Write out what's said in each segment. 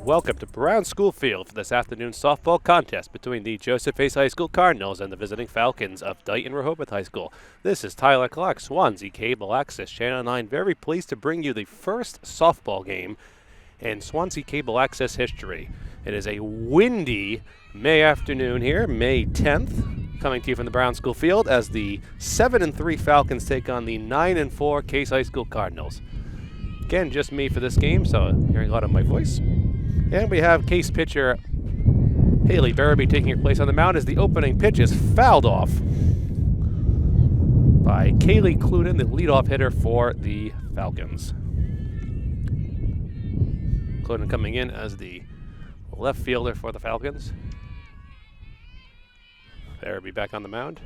welcome to Brown School Field for this afternoon's softball contest between the JCHS High School Cardinals and the visiting Falcons of Dighton-Rehoboth High School. This is Tyler Clark, Swansea Cable Access Channel 9. Very pleased to bring you the first softball game in Swansea Cable Access history. It is a windy May afternoon here, May 10th, coming to you from the Brown School Field as the 7-3 Falcons take on the 9-4 Case High School Cardinals. Again, just me for this game, so hearing a lot of my voice. And we have Case pitcher Haley Barabee taking her place on the mound as the opening pitch is fouled off by Kaylee Cluden, the leadoff hitter for the Falcons. Cluden coming in as the left fielder for the Falcons. Barabee back on the mound,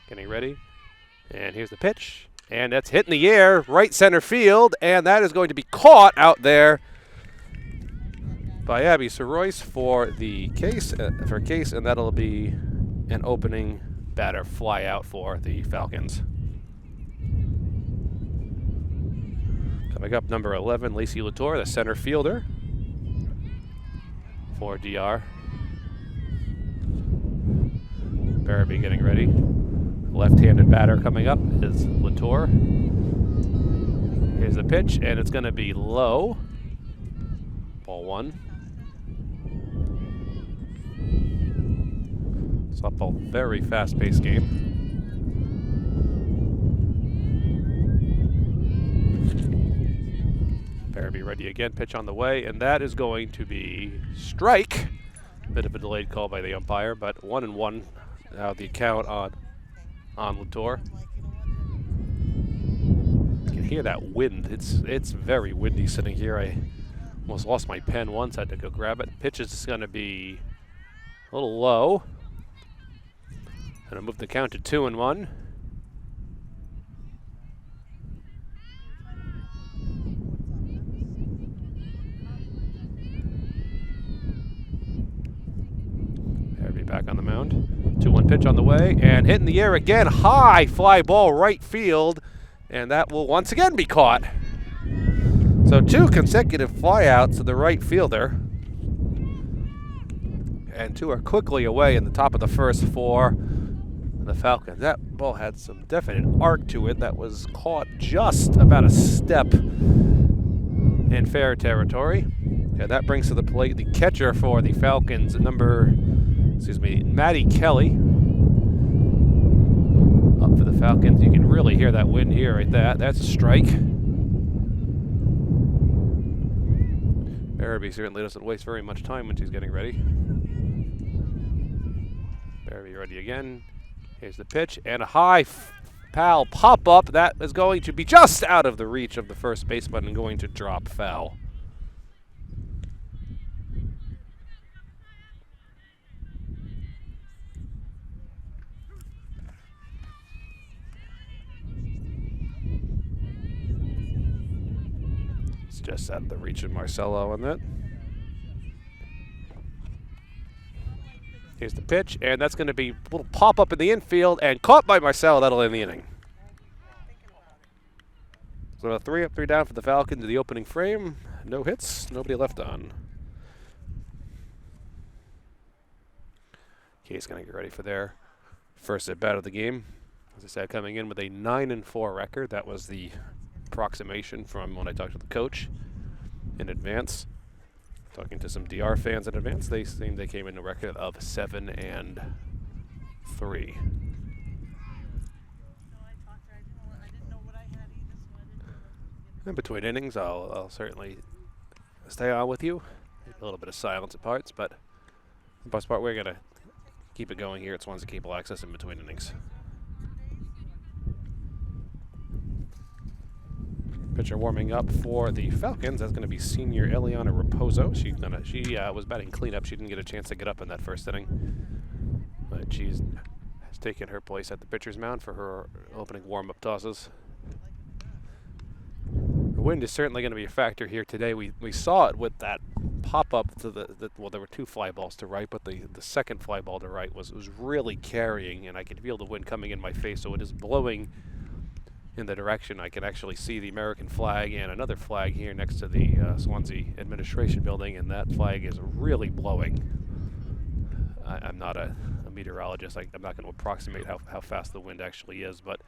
getting ready. And here's the pitch. And that's hit in the air, right center field, and that is going to be caught out there by Abby Soroyce for the Case, and that'll be an opening batter fly out for the Falcons. Coming up, number 11, Lacey Latour, the center fielder for DR. Barabee getting ready. Left-handed batter coming up is Latour. Here's the pitch, and it's going to be low. Ball one. Softball, very fast-paced game. Barabee ready again, pitch on the way, and that is going to be strike. Bit of a delayed call by the umpire, but 1-1 now the count on Latour. You can hear that wind. It's very windy sitting here. I almost lost my pen once. I had to go grab it. Pitch is just going to be a little low. Going to move the count to 2-1. Barabee back on the mound. 2-1 pitch on the way, and hit in the air again. High fly ball right field, and that will once again be caught. So 2 consecutive flyouts to the right fielder, and 2 are quickly away in the top of the first for the Falcons. That ball had some definite arc to it. That was caught just about a step in fair territory. And that brings to the plate the catcher for the Falcons, Maddie Kelly. Up for the Falcons. You can really hear that wind here right there. That's a strike. Barabee certainly doesn't waste very much time when she's getting ready. Barabee ready again. Here's the pitch, and a high foul pop-up. That is going to be just out of the reach of the first baseman and going to drop foul. It's just out of the reach of Marcelo on that. Here's the pitch, and that's going to be a little pop-up in the infield, and caught by Marcelo. That'll end the inning. So a 3 up, 3 down for the Falcons to the opening frame. No hits, nobody left on. Case going to get ready for their first at-bat of the game. As I said, coming in with a 9-4 record. That was the approximation from when I talked to the coach in advance. Talking to some DR fans in advance, they seemed they came in a record of 7-3. In between innings, I'll certainly stay on with you. A little bit of silence at parts, but for the most part, we're going to keep it going here at Swansea Cable Access in between innings. Pitcher warming up for the Falcons. That's going to be senior Eliana Raposo. She was batting cleanup. She didn't get a chance to get up in that first inning, but has taken her place at the pitcher's mound for her opening warm-up tosses. The wind is certainly going to be a factor here today. We saw it with that pop-up to well, there were 2 fly balls to right, but the second fly ball to right was really carrying, and I could feel the wind coming in my face, so it is blowing in the direction. I can actually see the American flag and another flag here next to the Swansea administration building, and that flag is really blowing. I'm not a meteorologist. I'm not going to approximate how fast the wind actually is, but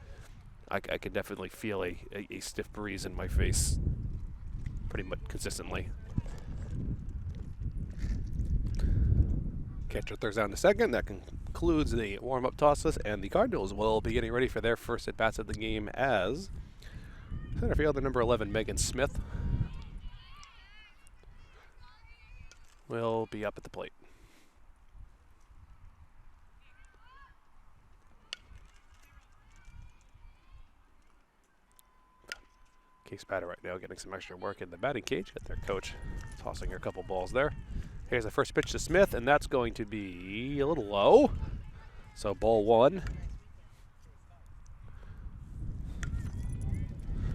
I can definitely feel a stiff breeze in my face pretty much consistently. Catcher throws down to second. That concludes the warm-up tosses, and the Cardinals will be getting ready for their first at-bats of the game as center fielder number 11, Megan Smith, will be up at the plate. Case batter right now getting some extra work in the batting cage. Got their coach tossing her a couple balls there. Here's the first pitch to Smith, and that's going to be a little low. So ball one.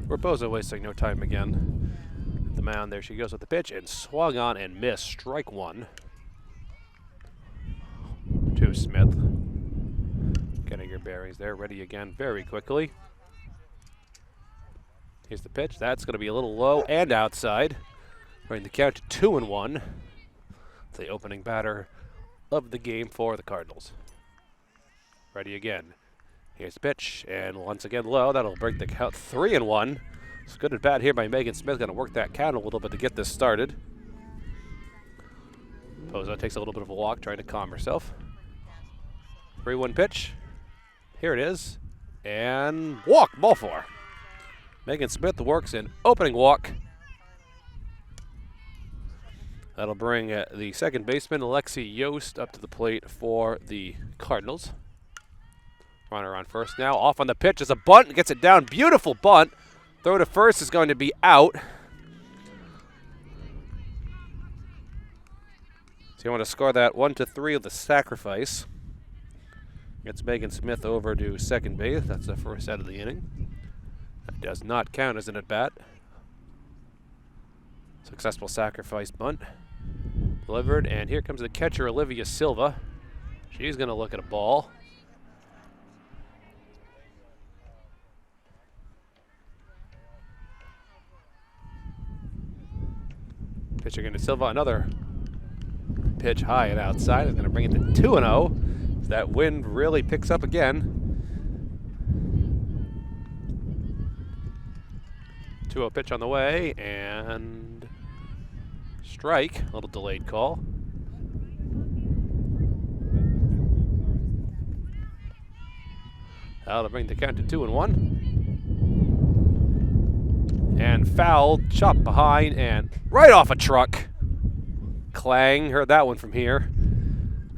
Raposa wasting no time again. The mound, there she goes with the pitch, and swung on and missed. Strike one to Smith. Getting her bearings there, ready again very quickly. Here's the pitch. That's going to be a little low and outside. Bring the count to 2-1. The opening batter of the game for the Cardinals. Ready again. Here's the pitch, and once again low. That'll break the count 3-1. It's good and bad here by Megan Smith. Going to work that count a little bit to get this started. Pozo takes a little bit of a walk, trying to calm herself. 3-1 pitch. Here it is. And walk, ball four. Megan Smith works an opening walk. That'll bring the second baseman, Alexi Yost, up to the plate for the Cardinals. Runner on first now. Off on the pitch is a bunt. Gets it down. Beautiful bunt. Throw to first is going to be out. So you want to score that 1-3 with a sacrifice. Gets Megan Smith over to second base. That's the first out of the inning. That does not count as an at-bat. Successful sacrifice bunt. Delivered, and here comes the catcher, Olivia Silva. She's going to look at a ball. Pitching into Silva, another pitch high and outside. Is going to bring it to 2-0. That wind really picks up again. 2-0 pitch on the way, and strike. A little delayed call. That'll bring the count to 2-1. And foul, chopped behind, and right off a truck. Clang, heard that one from here.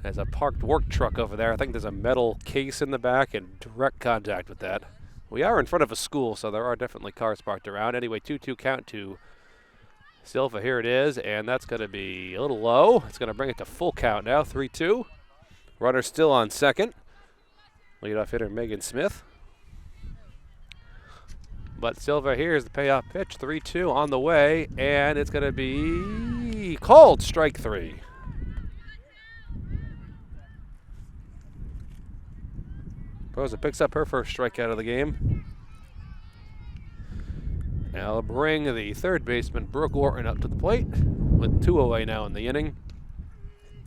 There's a parked work truck over there. I think there's a metal case in the back and direct contact with that. We are in front of a school, so there are definitely cars parked around. Anyway, 2-2 count to Silva. Here it is, and that's going to be a little low. It's going to bring it to full count now, 3-2. Runner still on second. Leadoff hitter Megan Smith. But Silva, here's the payoff pitch, 3-2 on the way, and it's going to be called strike three. Rosa picks up her first strikeout of the game. Now they'll bring the third baseman, Brooke Wharton, up to the plate with 2 away now in the inning.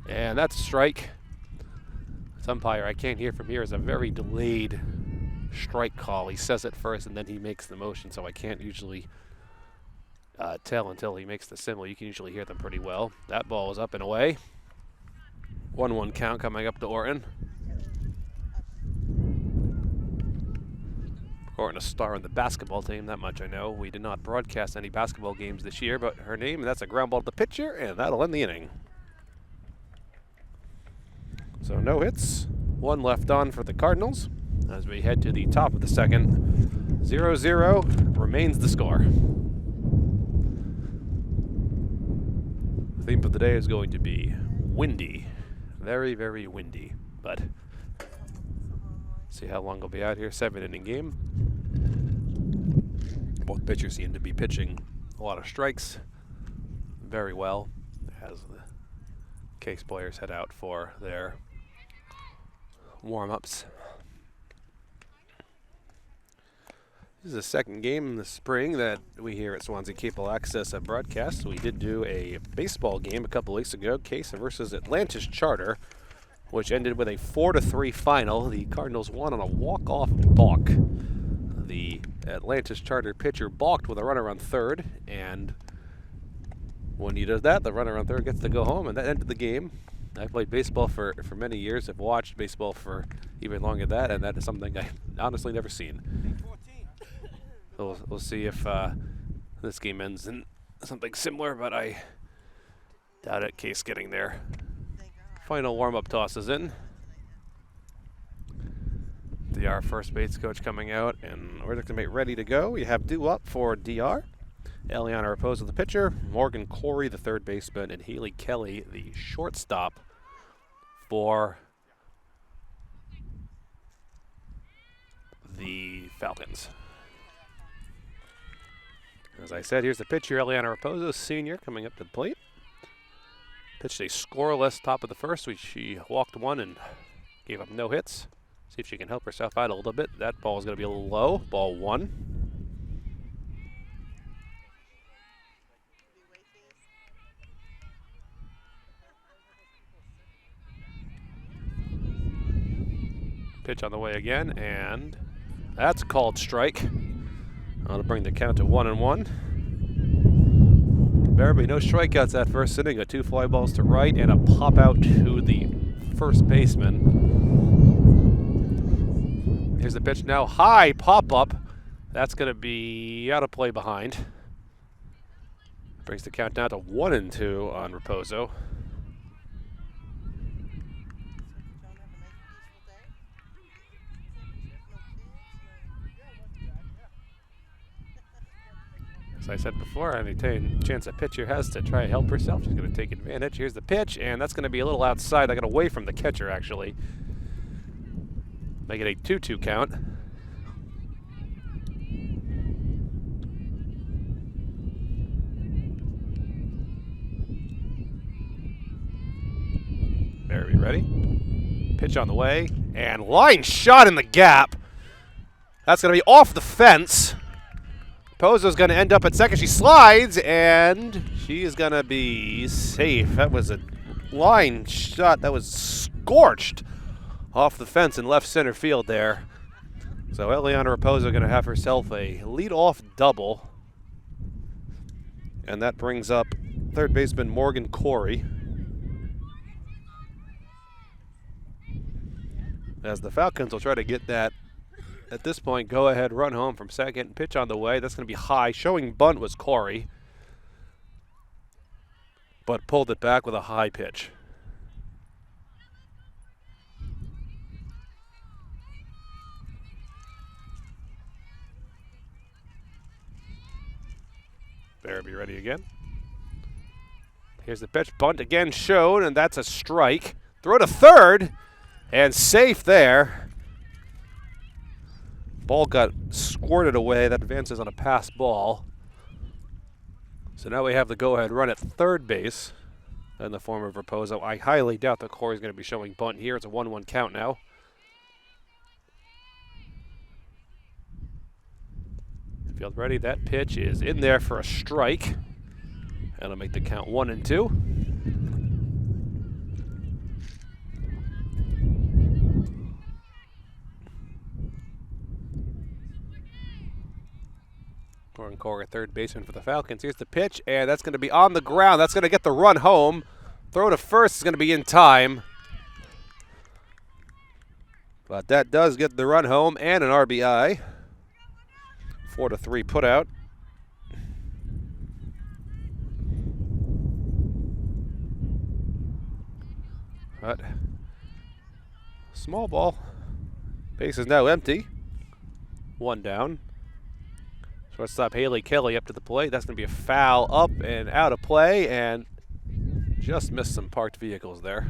And that's a strike. This umpire, I can't hear from here, is a very delayed strike call. He says it first and then he makes the motion, so I can't usually tell until he makes the symbol. You can usually hear them pretty well. That ball is up and away. 1-1 count coming up to Orton. Orton, a star on the basketball team, that much I know. We did not broadcast any basketball games this year, but her name, and that's a ground ball to the pitcher, and that'll end the inning. So no hits, 1 left on for the Cardinals. As we head to the top of the second, 0-0 remains the score. The theme for the day is going to be windy. Very, very windy, but see how long we'll be out here. 7-inning game. Both pitchers seem to be pitching a lot of strikes very well as the Case players head out for their warm-ups. This is the second game in the spring that we here at Swansea Cable Access have broadcast. We did do a baseball game a couple weeks ago, Case versus Atlantis Charter, which ended with a 4-3 final. The Cardinals won on a walk-off balk. The Atlantis Charter pitcher balked with a runner on third, and when he does that, the runner on third gets to go home, and that ended the game. I played baseball for many years. I've watched baseball for even longer than that, and that is something I've honestly never seen. We'll see if this game ends in something similar, but I doubt it. Case getting there. Final warm-up toss is in. DR first base coach coming out, and we're going to make ready to go. We have due up for DR. Eliana Raposo, the pitcher, Morgan Corey, the third baseman, and Haley Kelly, the shortstop, for the Falcons. As I said, here's the pitcher, Eliana Raposo, senior, coming up to the plate. Pitched a scoreless top of the first. She walked one and gave up no hits. See if she can help herself out a little bit. That ball is going to be a little low. Ball one. Pitch on the way again, and that's called strike. That'll bring the count to 1-1. There will be no strikeouts that first inning. 2 fly balls to right and a pop out to the first baseman. Here's the pitch now. High pop up. That's going to be out of play behind. Brings the count down to 1-2 on Raposo. As I said before, any chance a pitcher has to try to help herself, she's going to take advantage. Here's the pitch, and that's going to be a little outside. I got away from the catcher, actually. Make it a 2-2 count. There, we ready? Pitch on the way, and line shot in the gap. That's going to be off the fence. Raposo's going to end up at second. She slides, and she is going to be safe. That was a line shot that was scorched off the fence in left center field there. So Eliana Raposo going to have herself a leadoff double. And that brings up third baseman Morgan Corey. As the Falcons will try to get that, at this point, go ahead, run home from second. Pitch on the way. That's going to be high. Showing bunt was Corey, but pulled it back with a high pitch. Better be ready again. Here's the pitch. Bunt again shown, and that's a strike. Throw to third, and safe there. Ball got squirted away. That advances on a pass ball. So now we have the go-ahead run at third base in the form of Raposo. I highly doubt that Corey's going to be showing bunt here. It's a 1-1 count now. Field ready. That pitch is in there for a strike. That'll make the count 1-2. Morgan Corey, third baseman for the Falcons. Here's the pitch, and that's going to be on the ground. That's going to get the run home. Throw to first is going to be in time. But that does get the run home and an RBI. 4-3 put out. But small ball. Base is now empty. One down. Shortstop Haley Kelly up to the plate. That's going to be a foul up and out of play, and just missed some parked vehicles there.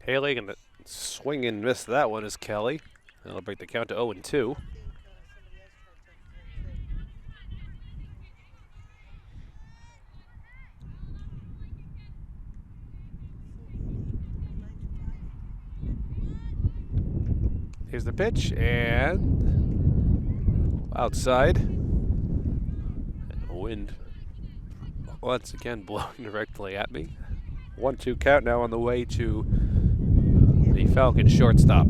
Haley going to swing and miss that one is Kelly. That'll break the count to 0-2. Here's the pitch, and outside. And wind once again blowing directly at me. 1-2 count now on the way to the Falcons shortstop.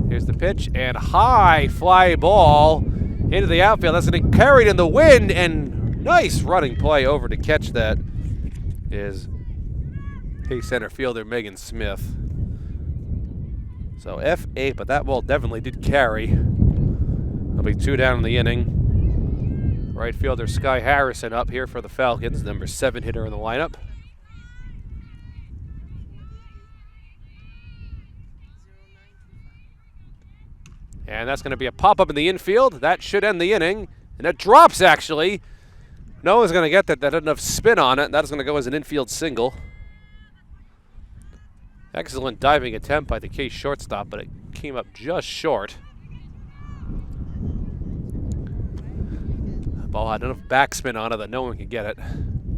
Here's the pitch, and high fly ball into the outfield. That's going to be carried in the wind, and nice running play over to catch that is center fielder Megan Smith. So F8, but that ball definitely did carry. There'll be 2 down in the inning. Right fielder Sky Harrison up here for the Falcons, number 7 hitter in the lineup. And that's going to be a pop-up in the infield. That should end the inning. And it drops, actually. No one's going to get that. That had enough spin on it. That is going to go as an infield single. Excellent diving attempt by the Case shortstop, but it came up just short. The ball had enough backspin on it that no one could get it.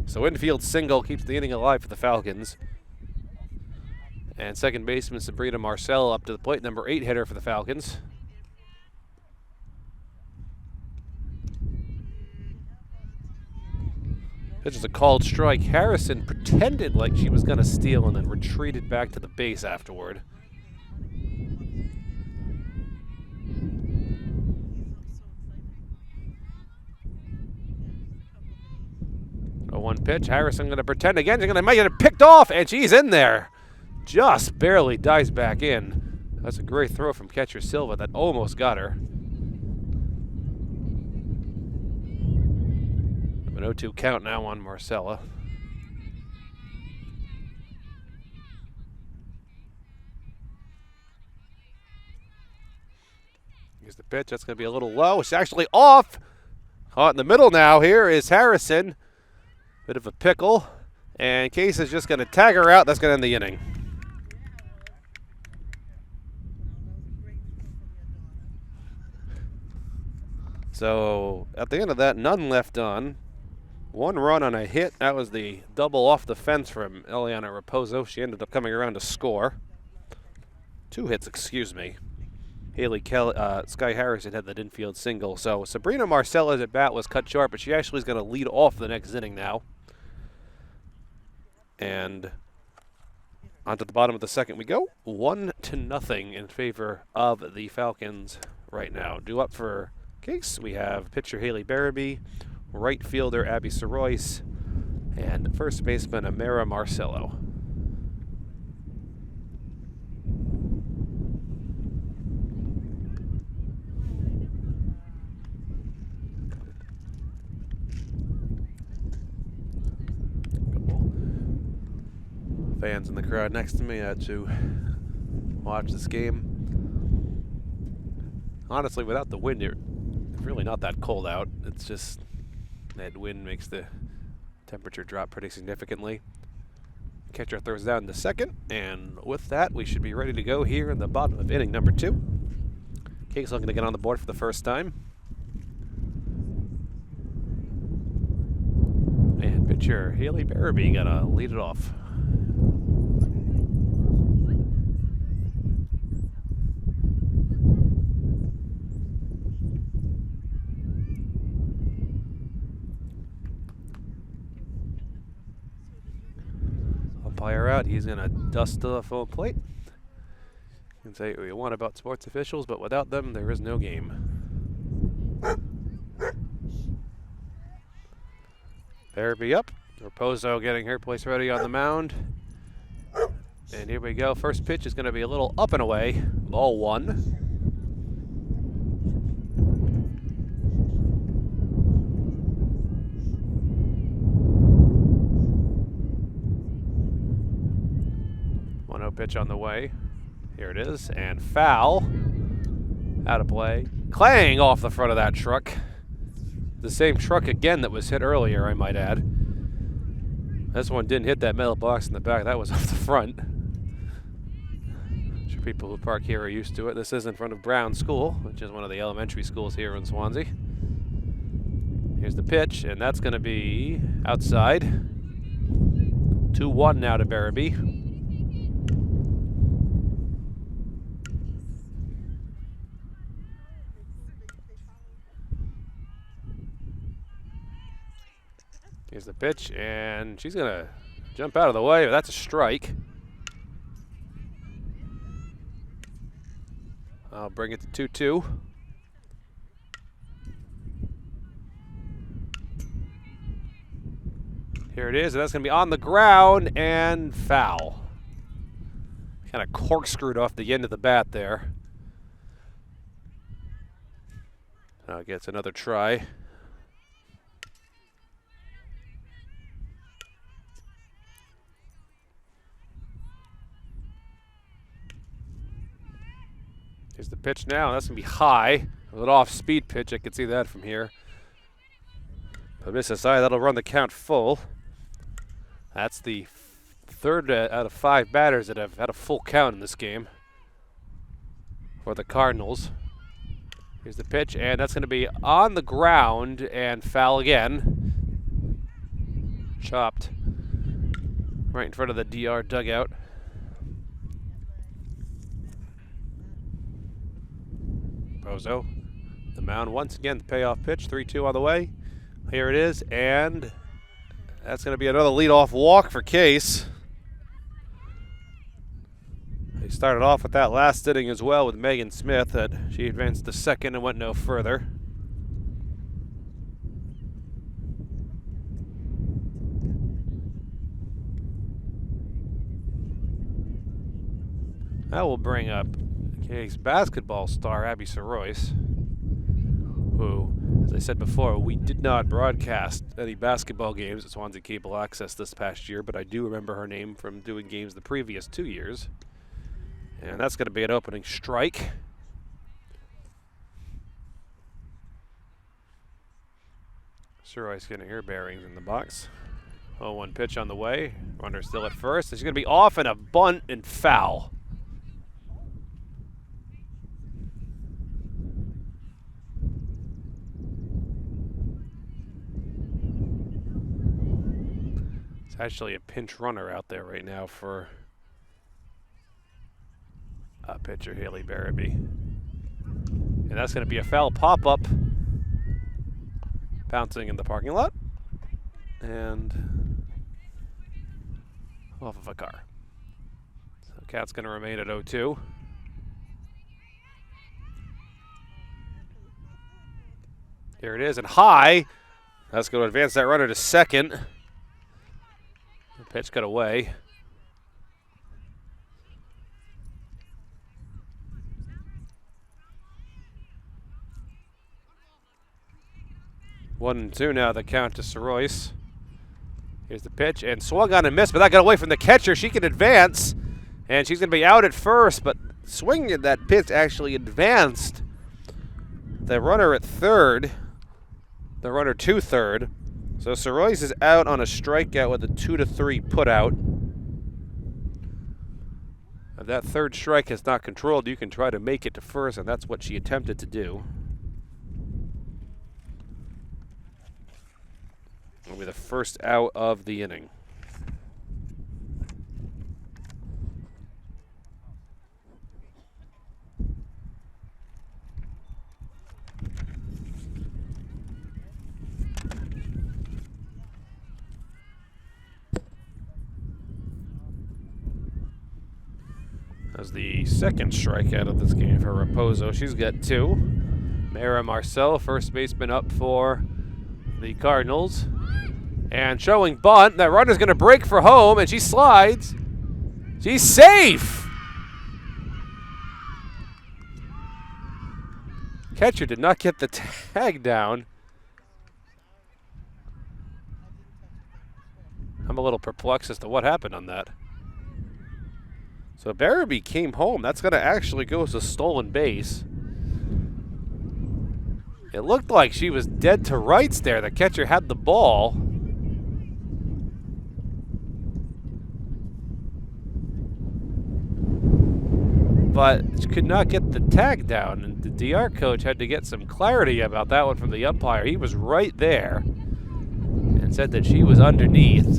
So infield single keeps the inning alive for the Falcons. And second baseman Sabrina Marcel up to the plate, number 8 hitter for the Falcons. This is a called strike. Harrison pretended like she was going to steal and then retreated back to the base afterward. A 1 pitch. Harrison going to pretend again. She's going to make it picked off, and she's in there. Just barely dives back in. That's a great throw from catcher Silva that almost got her. An 0-2 count now on Marcella. Here's the pitch. That's going to be a little low. It's actually off. Caught in the middle now. Here is Harrison. Bit of a pickle. And Case is just going to tag her out. That's going to end the inning. So at the end of that, none left on. 1 run on a hit. That was the double off the fence from Eliana Raposo. She ended up coming around to score. 2 hits, excuse me. Sky Harrison had that infield single. So Sabrina Marcella's at bat was cut short, but she actually is going to lead off the next inning now. And onto the bottom of the second we go. 1-0 in favor of the Falcons right now. Due up for Case, we have pitcher Haley Barabee, right fielder Abby Soroyce, and first baseman Amara Marcello. Fans in the crowd next to me had to watch this game. Honestly, without the wind, it's really not that cold out. It's just that wind makes the temperature drop pretty significantly. Catcher throws down to second, and with that, we should be ready to go here in the bottom of inning number 2. Case looking to get on the board for the first time. And pitcher Haley Barabee gonna lead it off. Umpire out. He's going to dust the full plate. You can say what you want about sports officials, but without them, there is no game. Barabee up. Raposo getting her place ready on the mound. And here we go. First pitch is going to be a little up and away. Ball 1. Pitch on the way. Here it is, and foul. Out of play. Clang off the front of that truck. The same truck again that was hit earlier, I might add. This one didn't hit that metal box in the back. That was off the front. I'm sure people who park here are used to it. This is in front of Brown School, which is one of the elementary schools here in Swansea. Here's the pitch, and that's going to be outside. 2-1 now to Barabee. Here's the pitch, and she's going to jump out of the way, but that's a strike. I'll bring it to 2-2. Here it is, and that's going to be on the ground and foul. Kind of corkscrewed off the end of the bat there. Now gets another try. Here's the pitch now. That's going to be high. A little off-speed pitch. I can see that from here. But misses high. That'll run the count full. That's the third out of 5 batters that have had a full count in this game for the Cardinals. Here's the pitch, and that's going to be on the ground and foul again. Chopped right in front of the DR dugout. Bozo, the mound once again, the payoff pitch, 3-2 on the way. Here it is, and that's going to be another leadoff walk for Case. They started off with that last inning as well with Megan Smith, that she advanced to second and went no further. That will bring up Case basketball star Abby Soroyce, who, as I said before, we did not broadcast any basketball games at Swansea Cable Access this past year, but I do remember her name from doing games the previous 2 years. And that's going to be an opening strike. Soroyce getting her bearings in the box. 0-1 pitch on the way. Runner still at first. She's going to be off in a bunt and foul. It's actually a pinch runner out there right now for pitcher Haley Barabee. And that's going to be a foul pop-up. Bouncing in the parking lot. And off of a car. So count's going to remain at 0-2. Here it is, and high. That's going to advance that runner to second. The pitch got away. One and two now, the count to Soroyce. Here's the pitch, and swung on and missed, but that got away from the catcher. She can advance, and she's going to be out at first, but swinging that pitch actually advanced the runner at third, the runner to third. So Soroyce is out on a strikeout with a 2-3 put out. If that third strike is not controlled, you can try to make it to first, and that's what she attempted to do. It'll be the first out of the inning. That's the second strikeout of this game for Raposo. She's got 2. Mara Marcel, first baseman, up for the Cardinals. And showing bunt. That runner's going to break for home, and she slides. She's safe! Catcher did not get the tag down. I'm a little perplexed as to what happened on that. So Barabee came home. That's going to actually go as a stolen base. It looked like she was dead to rights there. The catcher had the ball. But she could not get the tag down. And the DR coach had to get some clarity about that one from the umpire. He was right there and said that she was underneath.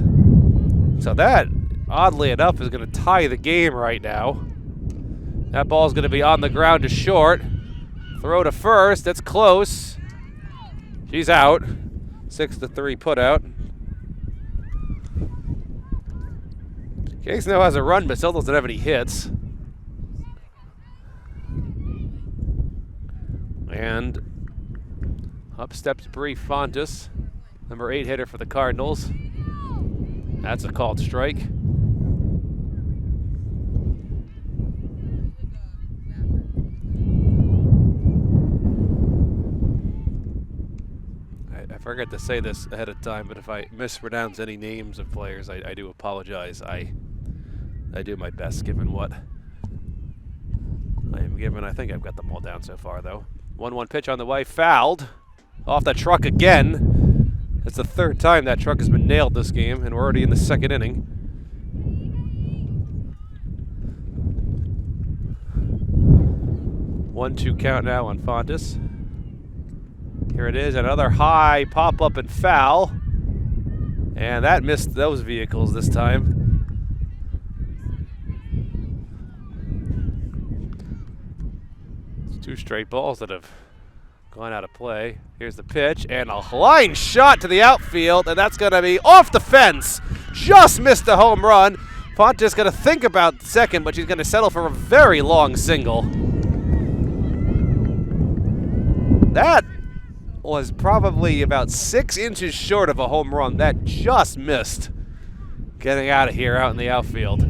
So that, oddly enough, is going to tie the game right now. That ball's going to be on the ground to short. Throw to first. That's close. She's out. 6-3 put out. Case now has a run, but still doesn't have any hits. And up steps Bree Fontes, number 8 hitter for the Cardinals. That's a called strike. I forgot to say this ahead of time, but if I mispronounce any names of players, I do apologize. I do my best given what I am given. I think I've got them all down so far, though. 1-1 pitch on the way, fouled. Off the truck again. It's the third time that truck has been nailed this game, and we're already in the second inning. 1-2 count now on Fontes. Here it is, another high pop-up and foul. And that missed those vehicles this time. It's 2 straight balls that have gone out of play. Here's the pitch, and a line shot to the outfield, and that's going to be off the fence. Just missed a home run. Fontes going to think about second, but she's going to settle for a very long single. That was probably about 6 inches short of a home run. That just missed getting out of here out in the outfield.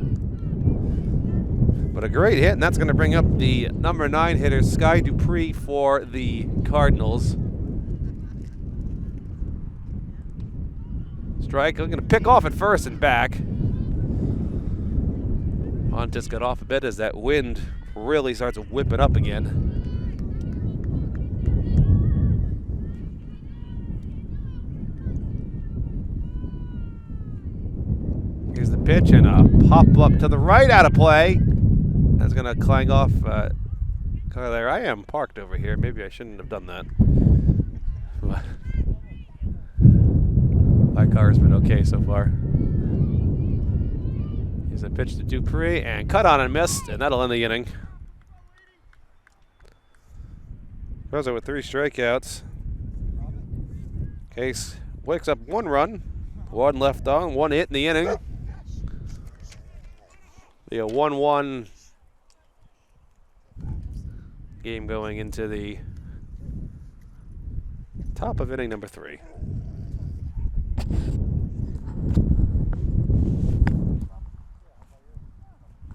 But a great hit, and that's going to bring up the number 9 hitter, Sky Dupree, for the Cardinals. Strike, I'm going to pick off at first and back. Fontes got off a bit as that wind really starts whipping up again. Here's the pitch, and a pop-up to the right out of play. That's going to clang off car there. I am parked over here. Maybe I shouldn't have done that. But my car has been okay so far. Here's a pitch to Dupree, and cut on and missed, and that'll end the inning. Throws it with 3 strikeouts. Case wakes up 1 run, 1 left on, 1 hit in the inning. The 1-1 game going into the top of inning number 3.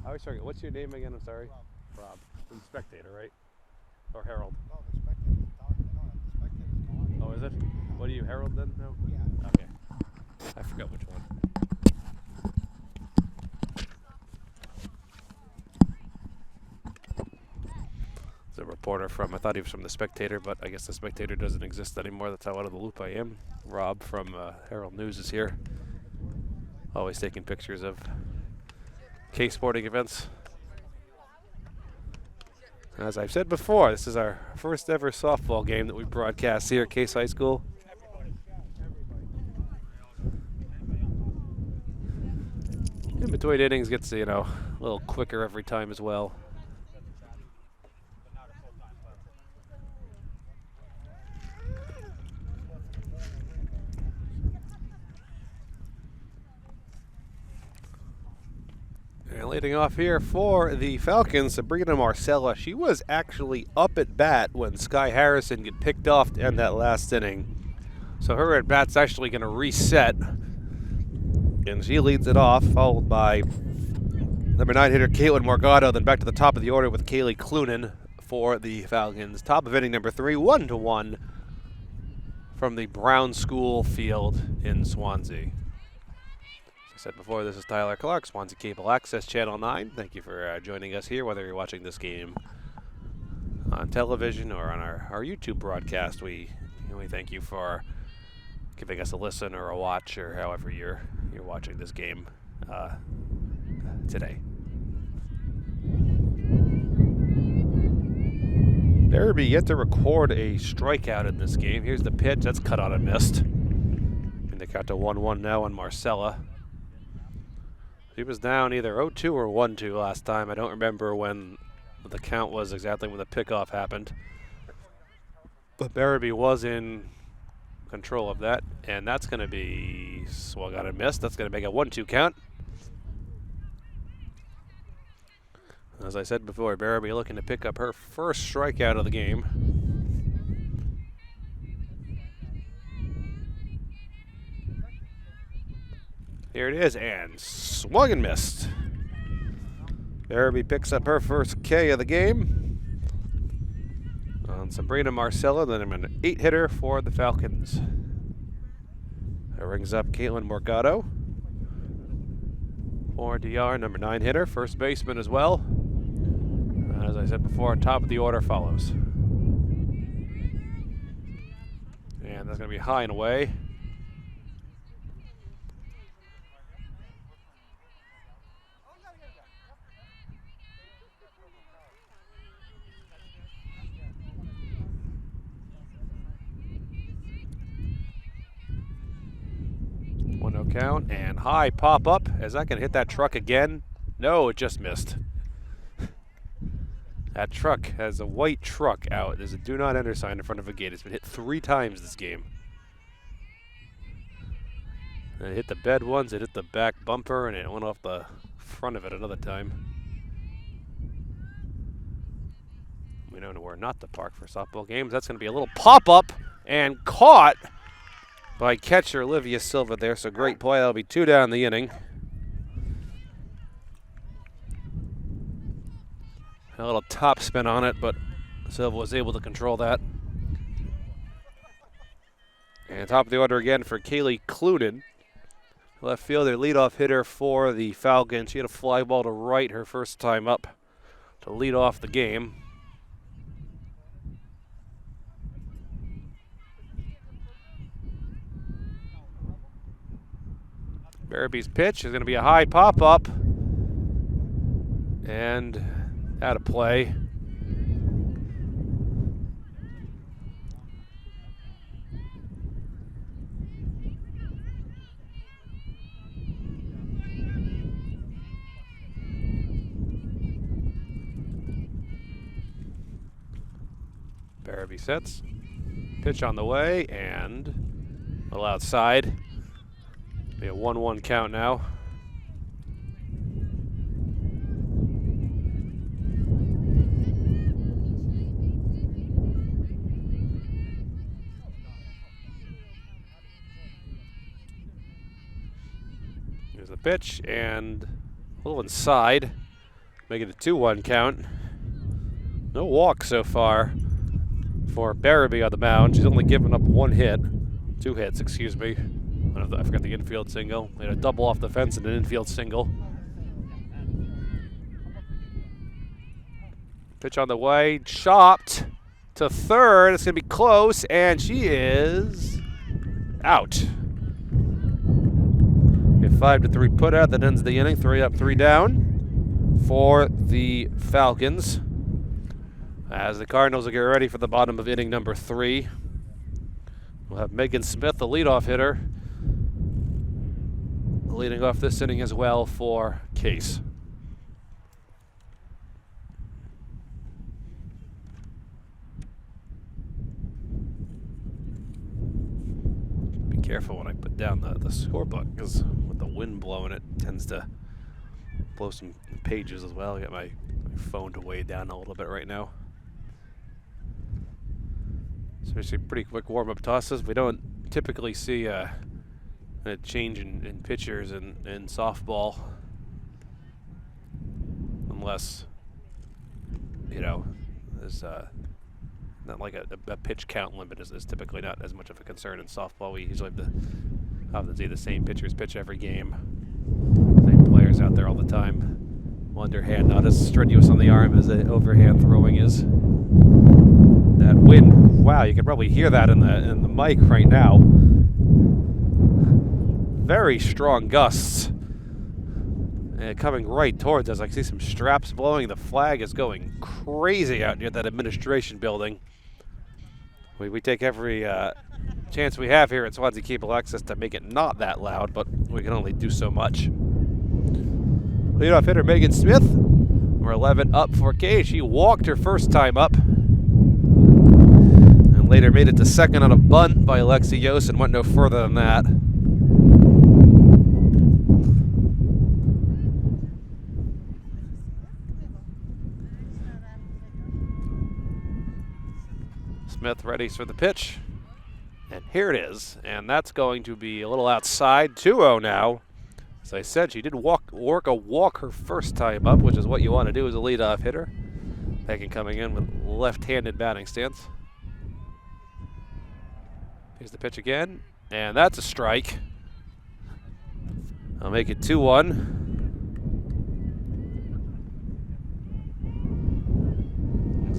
I always forget. What's your name again? I'm sorry. Rob. From Spectator, right? Or Herald? No, the Spectator's talking. No, the Spectator's calling. Oh, is it? What are you, Herald then? No? Yeah. Okay. I forgot which one. A reporter from, I thought he was from the Spectator, but I guess the Spectator doesn't exist anymore. That's how out of the loop I am. Rob from Herald News is here. Always taking pictures of Case sporting events. As I've said before, this is our first ever softball game that we broadcast here at Case High School. In between innings gets, you know, a little quicker every time as well. And leading off here for the Falcons, Sabrina Marcella. She was actually up at bat when Sky Harrison get picked off to end that last inning. So her at bat's actually going to reset. And she leads it off, followed by number 9 hitter Caitlin Morgado. Then back to the top of the order with Kaylee Clunan for the Falcons. Top of inning number 3, 1-1 from the Brown School field in Swansea. Said before, this is Tyler Clark, Swansea Cable Access Channel 9. Thank you for joining us here, whether you're watching this game on television or on our YouTube broadcast. We thank you for giving us a listen or a watch or however you're watching this game today. Derby yet to record a strikeout in this game. Here's the pitch. That's cut on and missed. And they got to 1-1 now on Marcella. She was down either 0-2 or 1-2 last time. I don't remember when the count was exactly when the pickoff happened. But Barabee was in control of that, and that's going to be swung on and missed. That's going to make a 1-2 count. As I said before, Barabee looking to pick up her first strikeout of the game. Here it is, and swung and missed. Barabee picks up her first K of the game on Sabrina Marcella, then an 8-hitter for the Falcons. That rings up Caitlin Morgado for DR, number 9 hitter, first baseman as well. As I said before, top of the order follows. And that's going to be high and away. No count, and high pop up. Is that going to hit that truck again? No, it just missed. That truck has a white truck out. There's a do not enter sign in front of a gate. It's been hit 3 times this game. And it hit the bed once, it hit the back bumper, and it went off the front of it another time. We know where not to park for softball games. That's going to be a little pop up and caught by catcher Olivia Silva there, so great play. That'll be 2 down the inning. A little top spin on it, but Silva was able to control that. And top of the order again for Kaylee Clunan, left fielder, leadoff hitter for the Falcons. She had a fly ball to right her first time up to lead off the game. Barabee's pitch is going to be a high pop-up and out of play. Barabee sets. Pitch on the way and a little outside. Be a 1-1 count now. Here's the pitch and a little inside, making it a 2-1 count. No walk so far for Barabee on the mound. She's only given up 2 hits, excuse me. I forgot the infield single. They had a double off the fence and an infield single. Pitch on the way, chopped to third. It's going to be close, and she is out. A 5-3 put out that ends the inning. 3 up, 3 down for the Falcons. As the Cardinals will get ready for the bottom of inning number 3. We'll have Megan Smith, the leadoff hitter, leading off this inning as well for Case. Be careful when I put down the scorebook, because with the wind blowing it tends to blow some pages as well. I got my phone to weigh down a little bit right now. So it's a pretty quick warm-up tosses. We don't typically see a change in pitchers in softball, unless, you know, there's not like a pitch count limit is typically not as much of a concern in softball. We usually have to see the same pitchers pitch every game, same players out there all the time. Underhand not as strenuous on the arm as the overhand throwing is. That wind, wow, you can probably hear that in the mic right now. Very strong gusts. And coming right towards us. I can see some straps blowing. The flag is going crazy out near that administration building. We take every chance we have here at Swansea Cable Access to make it not that loud, but we can only do so much. Leadoff hitter Megan Smith. We're 11 up for Kay. She walked her first time up. And later made it to second on a bunt by Alexi Yost and went no further than that. Smith ready for the pitch. And here it is. And that's going to be a little outside. 2-0 now. As I said, she did work a walk her first time up, which is what you want to do as a leadoff hitter. Beckon coming in with left-handed batting stance. Here's the pitch again. And that's a strike. I'll make it 2-1.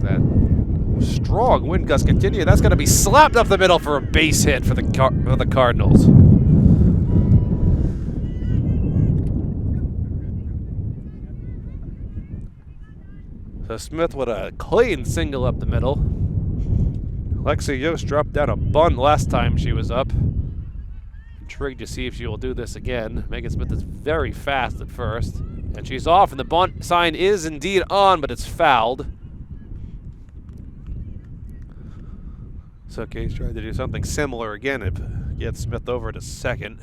That strong wind gust continue. That's going to be slapped up the middle for a base hit for the Cardinals. So Smith with a clean single up the middle. Alexia Yost dropped down a bunt last time she was up. Intrigued to see if she will do this again. Megan Smith is very fast at first. And she's off, and the bunt sign is indeed on, but it's fouled. So Kate's trying to do something similar again and get Smith over to second.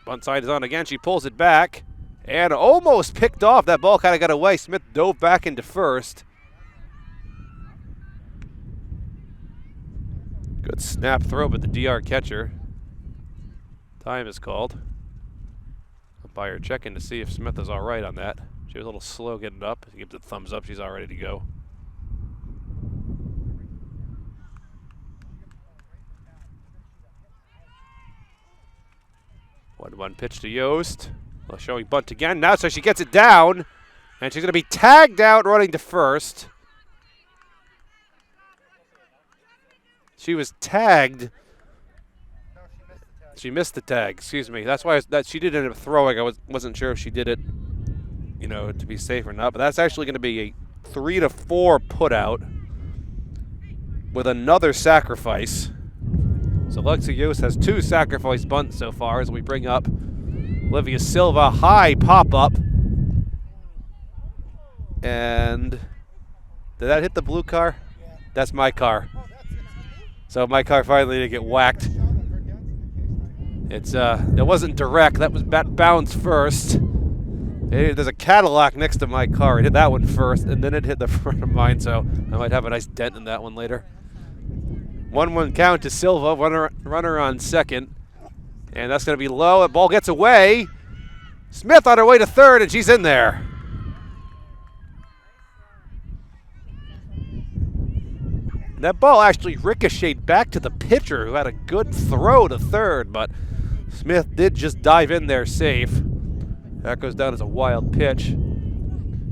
Bunt side is on again. She pulls it back and almost picked off. That ball kind of got away. Smith dove back into first. Good snap throw, but the DR catcher. Time is called. Umpire checking to see if Smith is all right on that. She was a little slow getting up. He gives it a thumbs up. She's all ready to go. One pitch to Yost. Well, showing bunt again. Now, so she gets it down, and she's going to be tagged out running to first. She was tagged. She missed the tag, excuse me. That's why she did end up throwing. I wasn't sure if she did it, you know, to be safe or not. But that's actually going to be a 3-4 put out with another sacrifice. So Alexia Yost has 2 sacrifice bunts so far as we bring up Olivia Silva. High pop up. And did that hit the blue car? Yeah. That's my car. So my car finally didn't get whacked. It's it wasn't direct. That was bounce first. There's a Cadillac next to my car. It hit that one first, and then it hit the front of mine. So I might have a nice dent in that one later. 1-1 count to Silva. Runner on second, and that's going to be low. The ball gets away. Smith on her way to third, and she's in there. And that ball actually ricocheted back to the pitcher, who had a good throw to third, but Smith did just dive in there safe. That goes down as a wild pitch.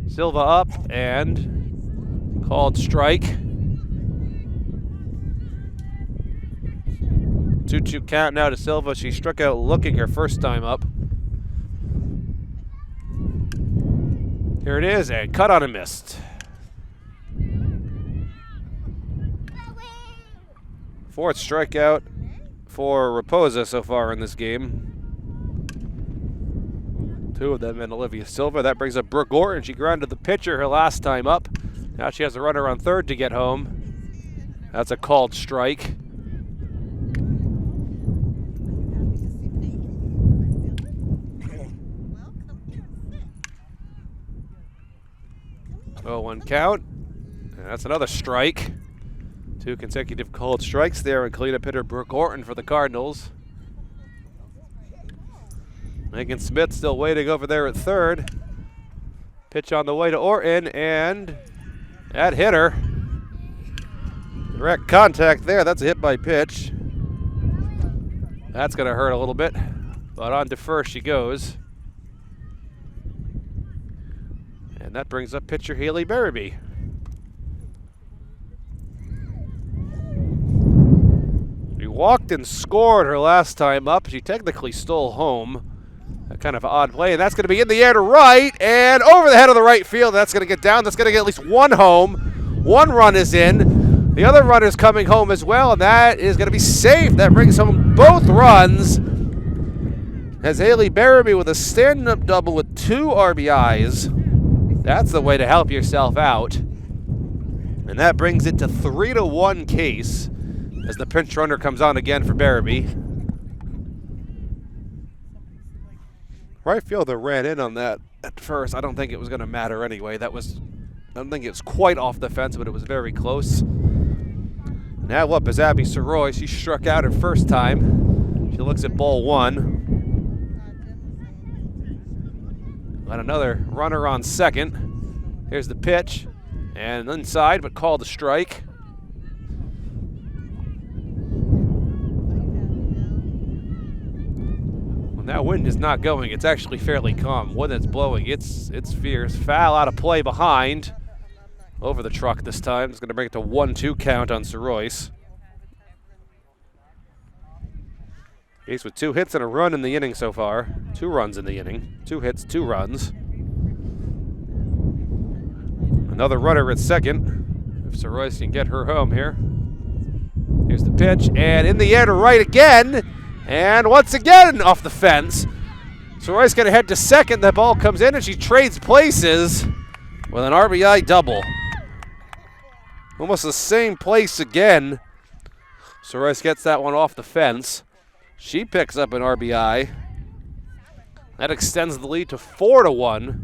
Silva up and called strike. 2-2 count now to Silva. She struck out looking her first time up. Here it is, and cut on and missed. Fourth strikeout for Raposa so far in this game. 2 of them and Olivia Silva. That brings up Brooke Orton. She grounded the pitcher her last time up. Now she has a runner on third to get home. That's a called strike. Oh, 1 count. And that's another strike. 2 consecutive called strikes there, and cleanup hitter Brooke Orton for the Cardinals. Megan Smith still waiting over there at third. Pitch on the way to Orton, and that hit her. Direct contact there. That's a hit by pitch. That's going to hurt a little bit, but on to first she goes. And that brings up pitcher Haley Barabee. She walked and scored her last time up. She technically stole home. A kind of odd play, and that's going to be in the air to right and over the head of the right field. That's going to get down. That's going to get at least 1 home. 1 run is in. The other runner is coming home as well, and that is going to be safe. That brings home both runs. As Haley Barabee with a stand-up double with 2 RBIs. That's the way to help yourself out. And that brings it to 3-1 Case as the pinch runner comes on again for Barabee. Right fielder ran in on that at first. I don't think it was going to matter anyway. I don't think it's quite off the fence, but it was very close. Now up is Abby Soroy. She struck out her first time. She looks at ball one. Got another runner on second. Here's the pitch. And inside, but called a strike. When that wind is not going, it's actually fairly calm. When it's blowing, it's fierce. Foul out of play behind. Over the truck this time. It's going to bring it to 1-2 count on Soroyce. Ace with 2 hits and a run in the inning so far. 2 runs in the inning. 2 hits, 2 runs. Another runner at second. If Soroyce can get her home here. Here's the pitch, and in the air to right again. And once again off the fence. Soroyce going to head to second. The ball comes in and she trades places with an RBI double. Almost the same place again. Soroyce gets that one off the fence. She picks up an RBI. That extends the lead to 4-1.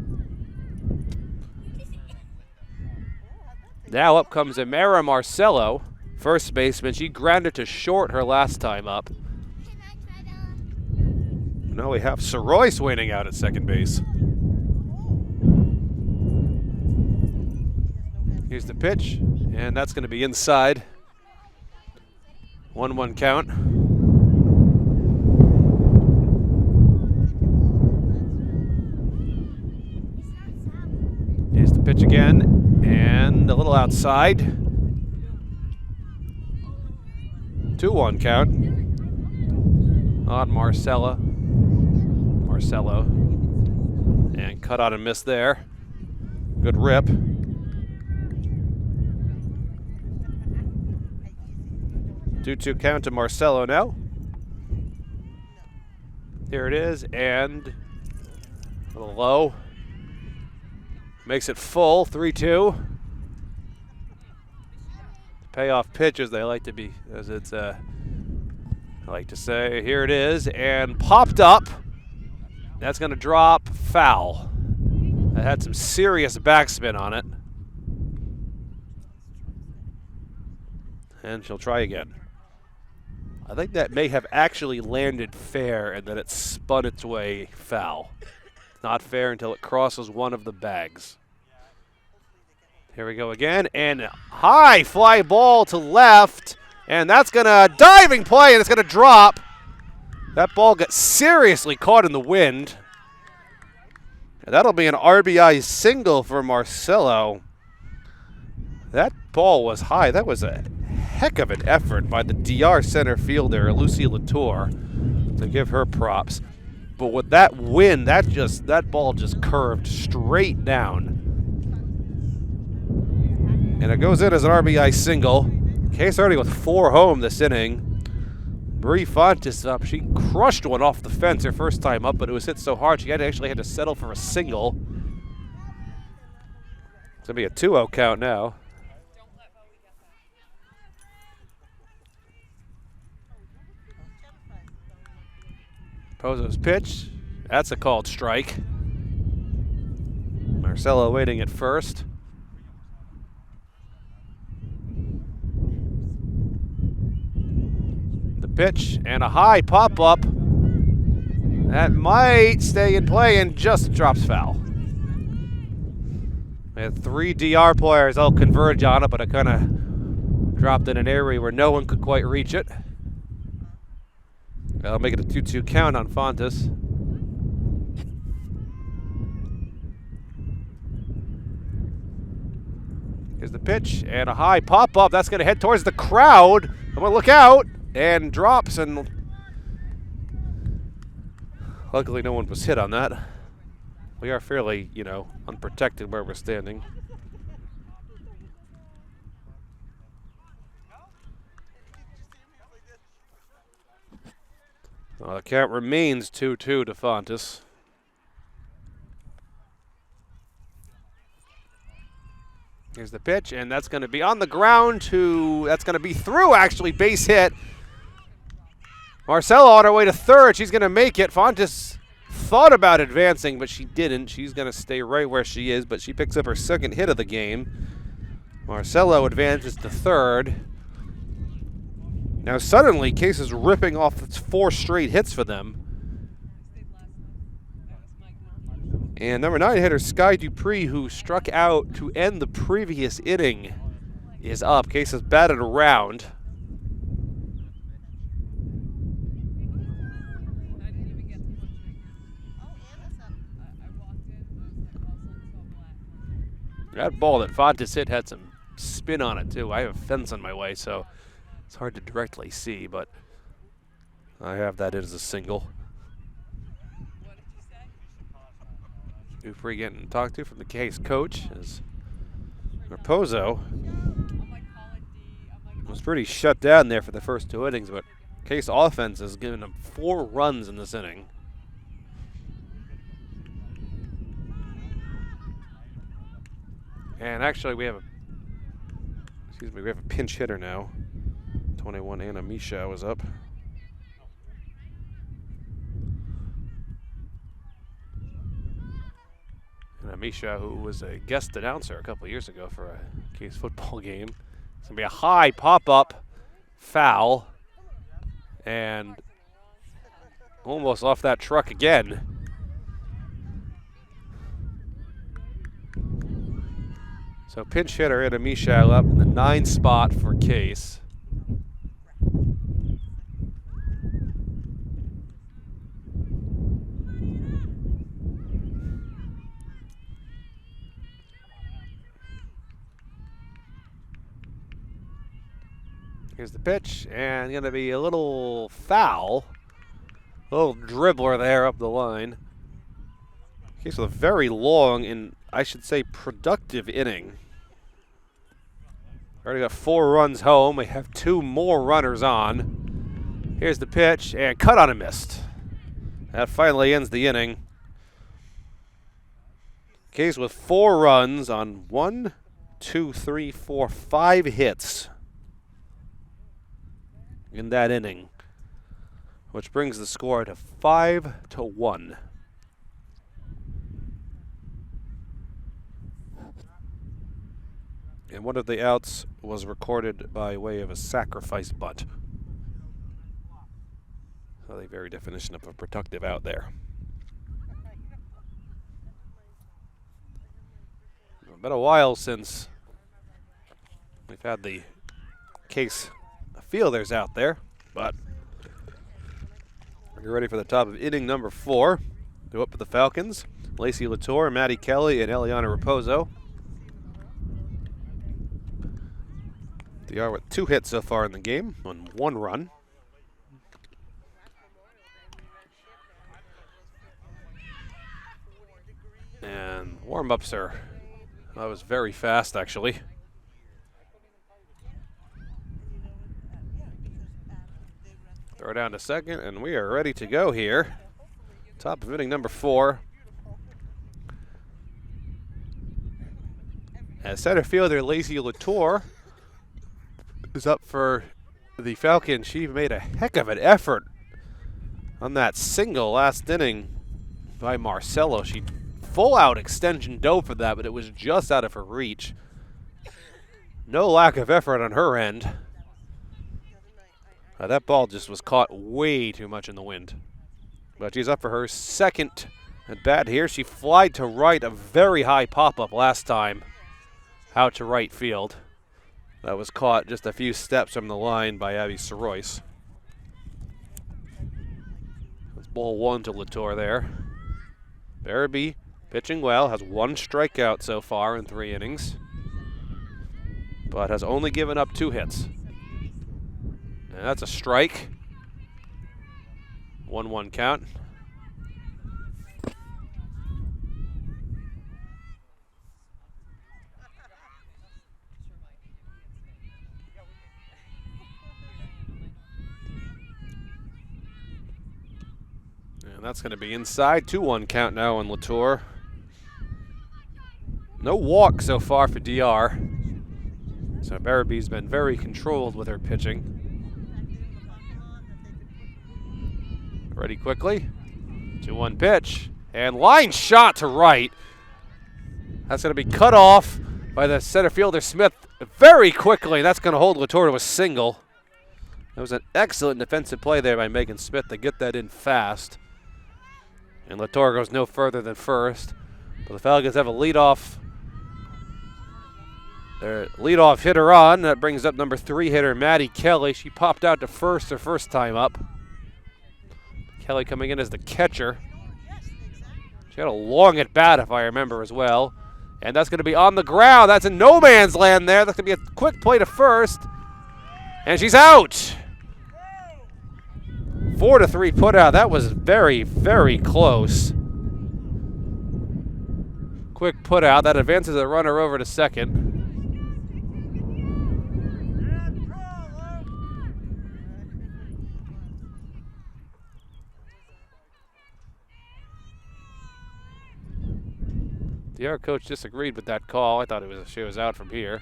Now up comes Amara Marcello, first baseman. She grounded to short her last time up. Now we have Soroyce waiting out at second base. Here's the pitch, and that's going to be inside. 1-1 count. Here's the pitch again, and a little outside. 2-1 count on Marcello. And cut out and miss there. Good rip. 2-2 count to Marcello now. Here it is, and a little low. Makes it full, 3-2. Payoff pitch, as they like to be, as it's, I like to say. Here it is, and popped up. That's going to drop foul. That had some serious backspin on it. And she'll try again. I think that may have actually landed fair and then it spun its way foul. Not fair until it crosses one of the bags. Here we go again, and high fly ball to left, and that's gonna diving play, and it's gonna drop. That ball got seriously caught in the wind. And that'll be an RBI single for Marcello. That ball was high. That was a heck of an effort by the DR center fielder, Lucy Latour, to give her props. But with that wind, that ball just curved straight down. And it goes in as an RBI single. Case already with 4 home this inning. Marie Fontes up. She crushed one off the fence her first time up, but it was hit so hard she actually had to settle for a single. It's going to be a 2-0 count now. Pozo's pitch. That's a called strike. Marcello waiting at first. The pitch and a high pop-up. That might stay in play and just drops foul. We had 3 DR players all converge on it, but it kind of dropped in an area where no one could quite reach it. I'll make it a 2-2 count on Fontes. Here's the pitch and a high pop-up. That's going to head towards the crowd. I'm going to look out and drops, and luckily no one was hit on that. We are fairly, unprotected where we're standing. The count remains 2-2 to Fontes. Here's the pitch, and that's going to be on the ground that's going to be through, actually, base hit. Marcello on her way to third. She's going to make it. Fontes thought about advancing, but she didn't. She's going to stay right where she is, but she picks up her second hit of the game. Marcelo advances to third. Now suddenly, Case is ripping off 4 straight hits for them. And number 9 hitter Sky Dupree, who struck out to end the previous inning, is up. Case has batted around. That ball that Fontes hit had some spin on it, too. I have a fence on my way, so it's hard to directly see, but I have that as a single. Dupree getting talked to from the Case coach is Raposo. Was pretty shut down there for the first 2 innings, but Case offense has given him 4 runs in this inning. And actually, we have a pinch hitter now. 21 Anna Misha was up. Anna Misha, who was a guest announcer a couple years ago for a Case football game. It's gonna be a high pop-up foul, and almost off that truck again. So pinch hitter Anna Misha up in the 9 spot for Case. Here's the pitch, and going to be a little foul. A little dribbler there up the line. Case with a very long and, I should say, productive inning. Already got 4 runs home. We have 2 more runners on. Here's the pitch, and cut on a missed. That finally ends the inning. Case with 4 runs on 1, 2, 3, 4, 5 hits in that inning, which brings the score to 5-1. And one of the outs was recorded by way of a sacrifice bunt. So the very definition of a productive out there. It's been a while since we've had the Case fielders out there, but we're ready for the top of inning number 4. They're up with the Falcons. Lacey Latour, Maddie Kelly, and Eliana Raposo. They are with 2 hits so far in the game on 1 run. And warm-ups that was very fast actually. Throw down to second, and we are ready to go here. Top of inning number 4. As center fielder Lacey Latour is up for the Falcons. She made a heck of an effort on that single last inning by Marcelo. She full out extension dove for that, but it was just out of her reach. No lack of effort on her end. That ball just was caught way too much in the wind. But she's up for her second at bat here. She flied to right, a very high pop-up last time out to right field. That was caught just a few steps from the line by Abby Sorois. That's ball 1 to Latour there. Barabee pitching well, has 1 strikeout so far in 3 innings, but has only given up 2 hits. And that's a strike. 1-1 count. And that's going to be inside. 2-1 count now on Latour. No walk so far for DR. So Barabee's been very controlled with her pitching. Ready quickly. 2-1 pitch. And line shot to right. That's going to be cut off by the center fielder Smith very quickly. That's going to hold Latour to a single. That was an excellent defensive play there by Megan Smith to get that in fast. And Latour goes no further than first. But the Falcons have a leadoff. Their leadoff hitter on. That brings up number 3 hitter Maddie Kelly. She popped out to first her first time up. Kelly coming in as the catcher. She had a long at bat, if I remember as well. And that's going to be on the ground. That's in no man's land there. That's going to be a quick play to first. And she's out. 4-3 put out. That was very, very close. Quick put out. That advances the runner over to second. The other coach disagreed with that call. I thought she was out from here.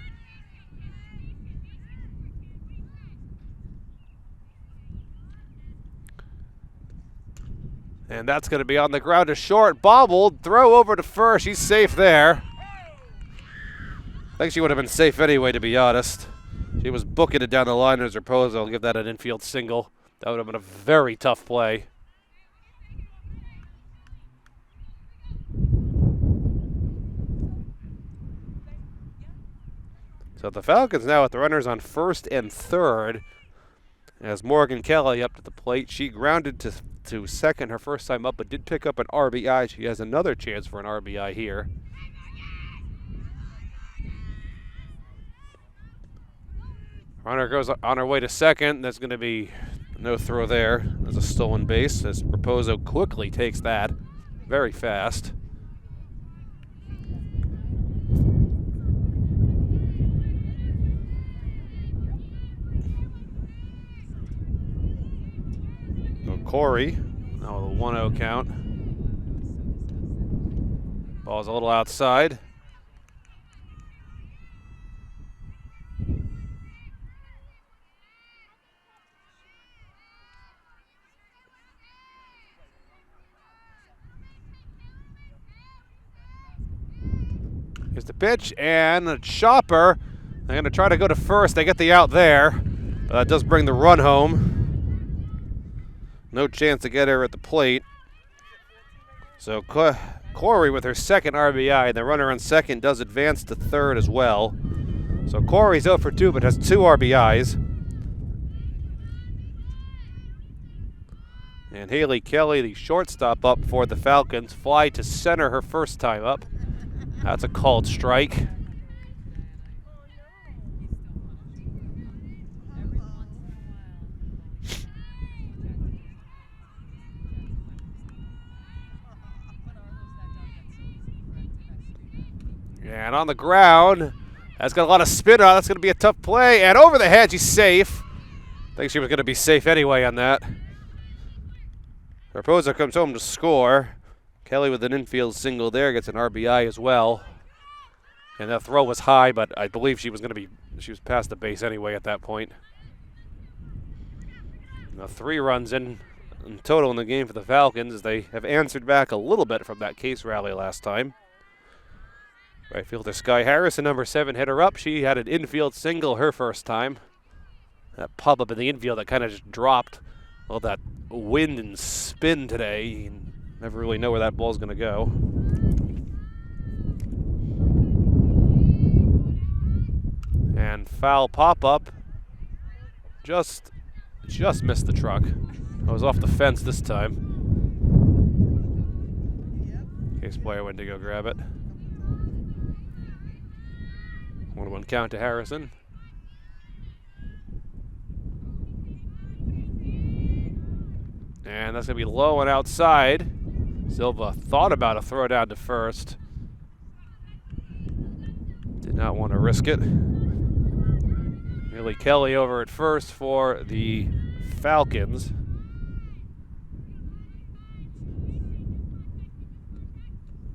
And that's going to be on the ground to short. Bobbled. Throw over to first. She's safe there. I think she would have been safe anyway, to be honest. She was booking it down the line as her pose. I'll give that an infield single. That would have been a very tough play. So the Falcons now with the runners on first and third. As Morgan Kelly up to the plate. She grounded to second her first time up, but did pick up an RBI. She has another chance for an RBI here. Runner goes on her way to second. That's going to be no throw there. There's a stolen base as Raposo quickly takes that very fast. Corey, now with a 1-0 count. Ball's a little outside. Here's the pitch, and a chopper. They're going to try to go to first. They get the out there, but that does bring the run home. No chance to get her at the plate. So Corey with her second RBI. The runner on second does advance to third as well. So Corey's 0 for 2 but has 2 RBIs. And Haley Kelly, the shortstop up for the Falcons. Fly to center her first time up. That's a called strike. And on the ground, that's got a lot of spin on. That's going to be a tough play. And over the head, she's safe. I think she was going to be safe anyway on that. Raposo comes home to score. Kelly with an infield single there gets an RBI as well. And that throw was high, but I believe she was past the base anyway at that point. Now 3 runs in total in the game for the Falcons. They have answered back a little bit from that case rally last time. Right fielder Sky Harrison, number 7, hit her up. She had an infield single her first time. That pop up in the infield that kind of just dropped. All that wind and spin today. You never really know where that ball's going to go. And foul pop up. Just missed the truck. I was off the fence this time. Case player went to go grab it. 1-1 count to Harrison. And that's going to be low and outside. Silva thought about a throw down to first. Did not want to risk it. Haley Kelly over at first for the Falcons.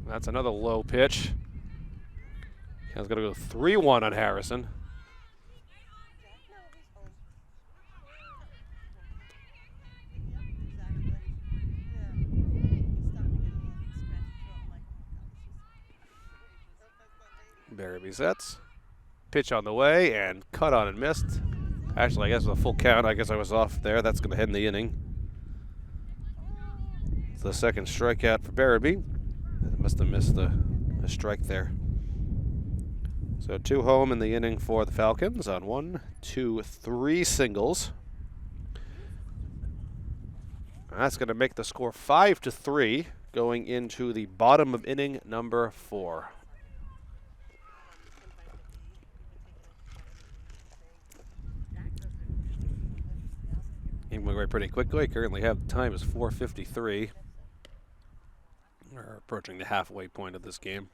That's another low pitch. It's going to go 3-1 on Harrison. Barabee sets. Pitch on the way and cut on and missed. Actually, I guess with a full count, I guess I was off there. That's going to end the inning. It's the second strikeout for Barabee. Must have missed a strike there. So 2 home in the inning for the Falcons on 1, 2, 3 singles. That's going to make the score 5-3 going into the bottom of inning number 4. Game went away pretty quickly. Currently have the time is 4:53. We're approaching the halfway point of this game.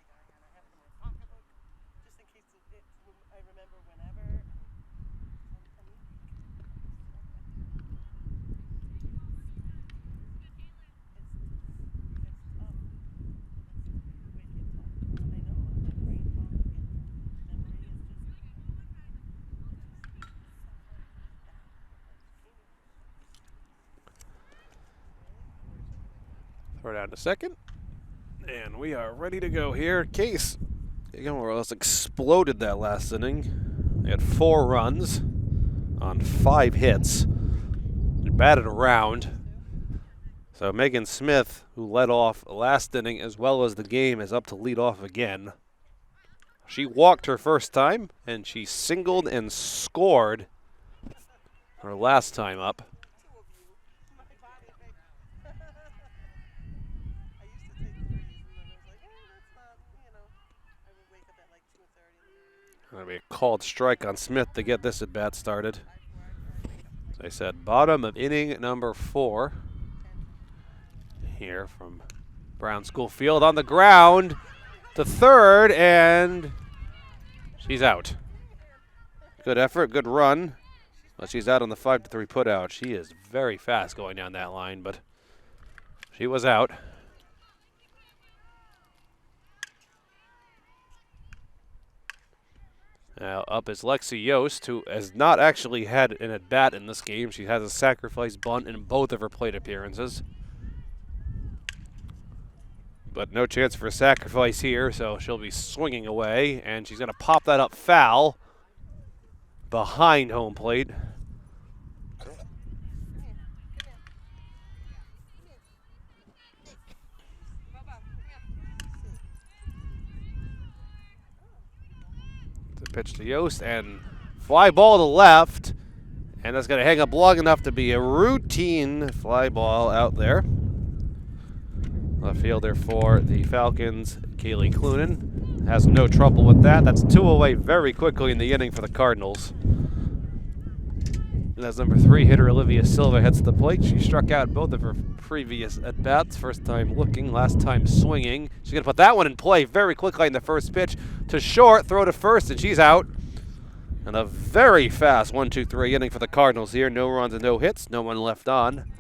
Throw down to second. And we are ready to go here. Case, more or less exploded that last inning. They had 4 runs on 5 hits. They batted around. So Megan Smith, who led off last inning as well as the game, is up to lead off again. She walked her first time, and she singled and scored her last time up. Going to be a called strike on Smith to get this at bat started. As I said, bottom of inning number 4. Here from Brown School Field on the ground to third, and she's out. Good effort, good run. But she's out on the 5-3 putout. She is very fast going down that line, but she was out. Now up is Lexi Yost, who has not actually had an at-bat in this game. She has a sacrifice bunt in both of her plate appearances. But no chance for a sacrifice here, so she'll be swinging away, and she's going to pop that up foul behind home plate. Pitch to Yost and fly ball to left, and that's going to hang up long enough to be a routine fly ball out there. Left fielder for the Falcons, Kaylee Clunan, has no trouble with that. That's 2 away very quickly in the inning for the Cardinals. And as number 3 hitter Olivia Silva hits the plate, she struck out both of her previous at-bats. First time looking, last time swinging. She's going to put that one in play very quickly in the first pitch to short, throw to first, and she's out. And a very fast 1-2-3 inning for the Cardinals here. No runs and no hits, no one left on.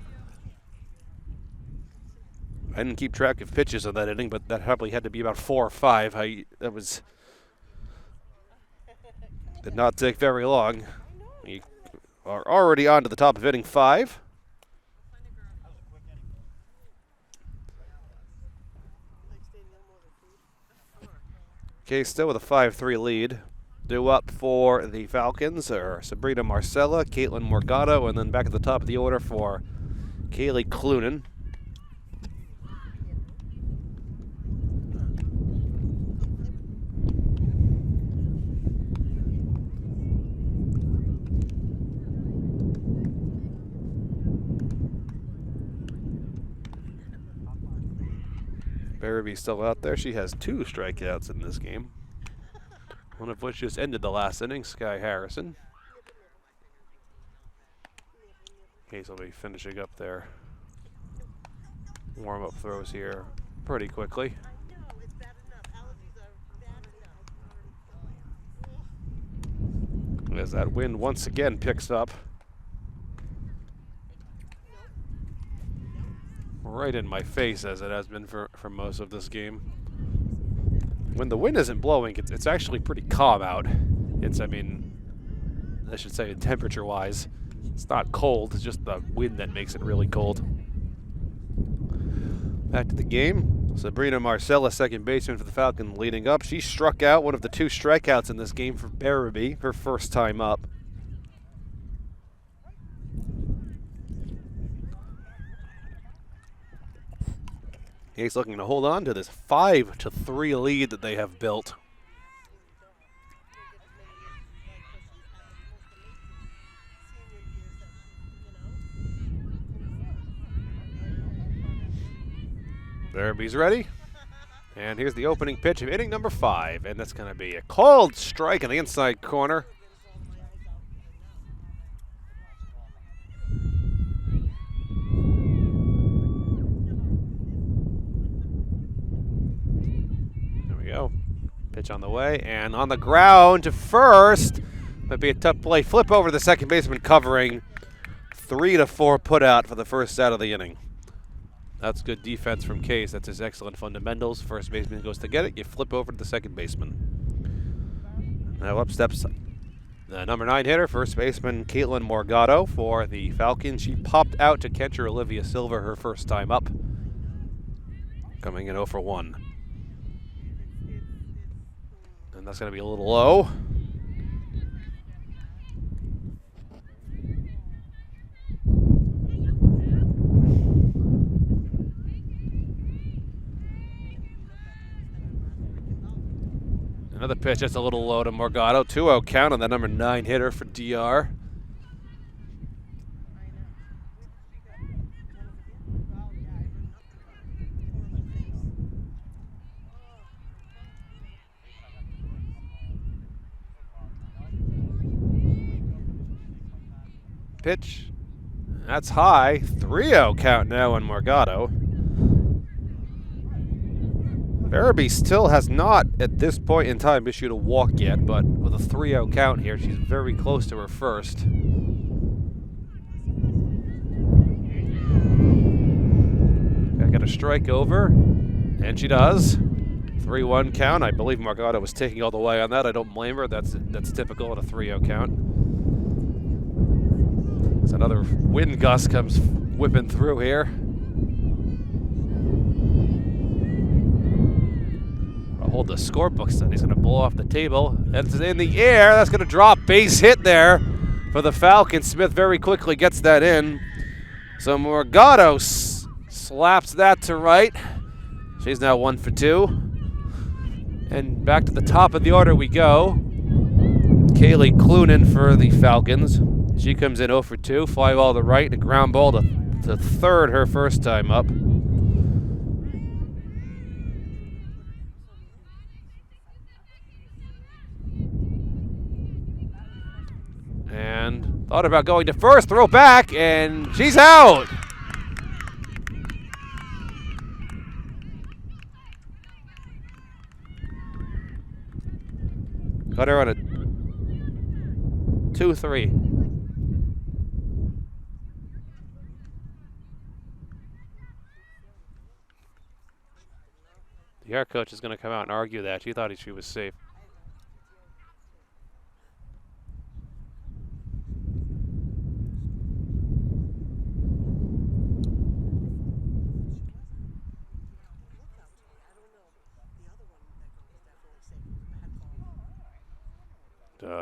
I didn't keep track of pitches on that inning, but that probably had to be about 4 or 5. Did not take very long. We are already on to the top of inning 5. Okay, still with a 5-3 lead. Due up for the Falcons are Sabrina Marcella, Caitlin Morgado, and then back at the top of the order for Kaylee Clunan. Barabee still out there. She has 2 strikeouts in this game, one of which just ended the last inning, Sky Harrison. Case will be finishing up their warm-up throws here pretty quickly. As that wind once again picks up. Right in my face, as it has been for most of this game. When the wind isn't blowing, it's actually pretty calm out. I should say temperature-wise, it's not cold, it's just the wind that makes it really cold. Back to the game. Sabrina Marcella, second baseman for the Falcons, leading up. She struck out, one of the 2 strikeouts in this game for Barabee, her first time up. He's looking to hold on to this 5-3 lead that they have built. Barabee's ready. And here's the opening pitch of inning number 5. And that's going to be a called strike in the inside corner. There we go. Pitch on the way. And on the ground to first. Might be a tough play. Flip over to the second baseman covering. 3-4 put out for the first out of the inning. That's good defense from Case. That's his excellent fundamentals. First baseman goes to get it. You flip over to the second baseman. Now up steps the number 9 hitter, first baseman Caitlin Morgado for the Falcons. She popped out to catcher Olivia Silver her first time up. Coming in 0 for 1. And that's going to be a little low. Another pitch that's a little low to Morgado. 2-0 count on the number 9 hitter for DR. Pitch. That's high. 3-0 count now on Morgado. Barabee still has not, at this point in time, issued a walk yet, but with a 3-0 count here, she's very close to her first. Got a strike over, and she does. 3-1 count. I believe Morgado was taking all the way on that. I don't blame her. That's typical at a 3-0 count. As another wind gust comes whipping through here. Hold the scorebook study. He's going to blow off the table. That's in the air. That's going to drop. Base hit there for the Falcons. Smith very quickly gets that in. So Morgado slaps that to right. She's now 1 for 2. And back to the top of the order we go. Kaylee Clunan for the Falcons. She comes in 0 for 2. Fly ball to right and a ground ball to third her first time up. And thought about going to first, throw back, and she's out. Got her on a 2-3. The art coach is going to come out and argue that. She thought she was safe.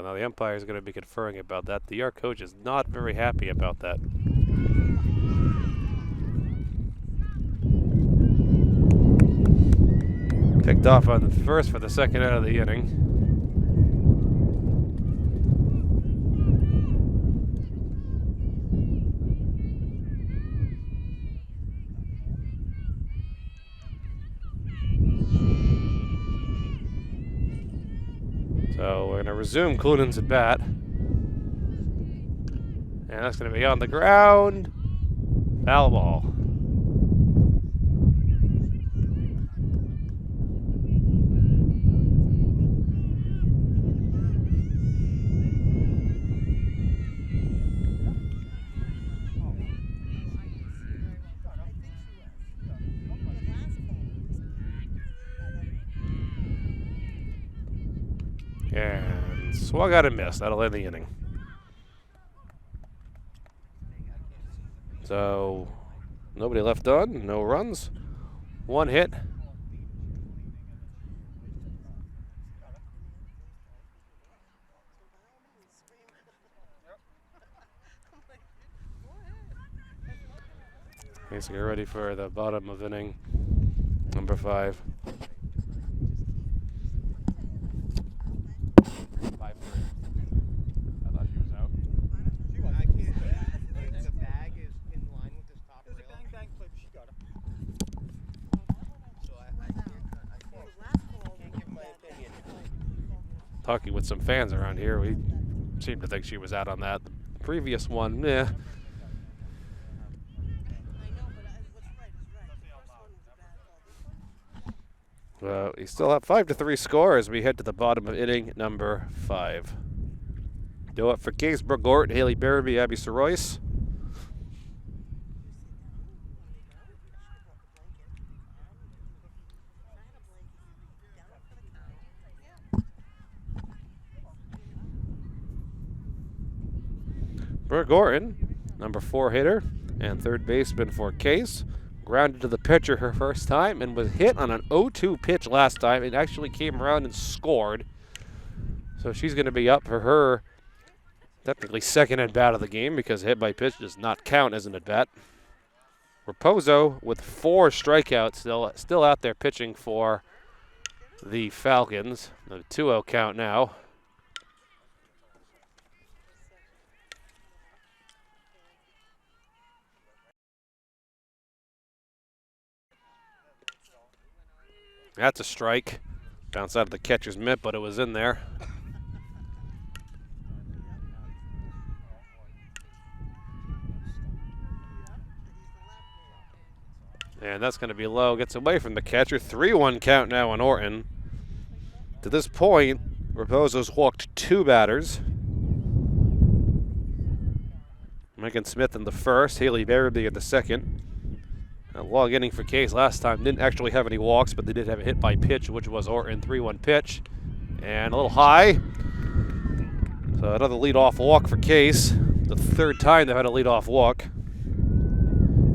Now the umpire is going to be conferring about that. The art coach is not very happy about that. Picked off on the first for the second out of the inning. So we're going to resume Clunan's at bat. And that's going to be on the ground. Foul ball. And swung out and missed. That'll end the inning. So nobody left on, no runs, 1 hit, Okay, so get ready for the bottom of inning number 5. 5-3. I thought she was out. She was. I can't. The bag is in line with this top rail. There's a bang bang play, but she got it. So I can't give my opinion. Talking with some fans around here, we seem to think she was out on that. The previous one, yeah. We still have 5-3 score as we head to the bottom of inning number 5. Go up for Case, Brooke Gort, Haley Barabee, Abby Soroyce. Brooke Gorton, number 4 hitter, and third baseman for Case. Grounded to the pitcher her first time and was hit on an 0-2 pitch last time. It actually came around and scored. So she's going to be up for her technically second at-bat of the game because hit by pitch does not count as an at-bat. Raposo with 4 strikeouts still out there pitching for the Falcons. The 2-0 count now. That's a strike. Bounced out of the catcher's mitt, but it was in there. And that's going to be low. Gets away from the catcher. 3-1 count now on Orton. To this point, Raposo's walked 2 batters. Megan Smith in the first, Haley Barabee in the second. A long inning for Case last time. Didn't actually have any walks, but they did have a hit by pitch, which was Orton. 3-1 pitch. And a little high. So another leadoff walk for Case. The 3rd time they've had a leadoff walk.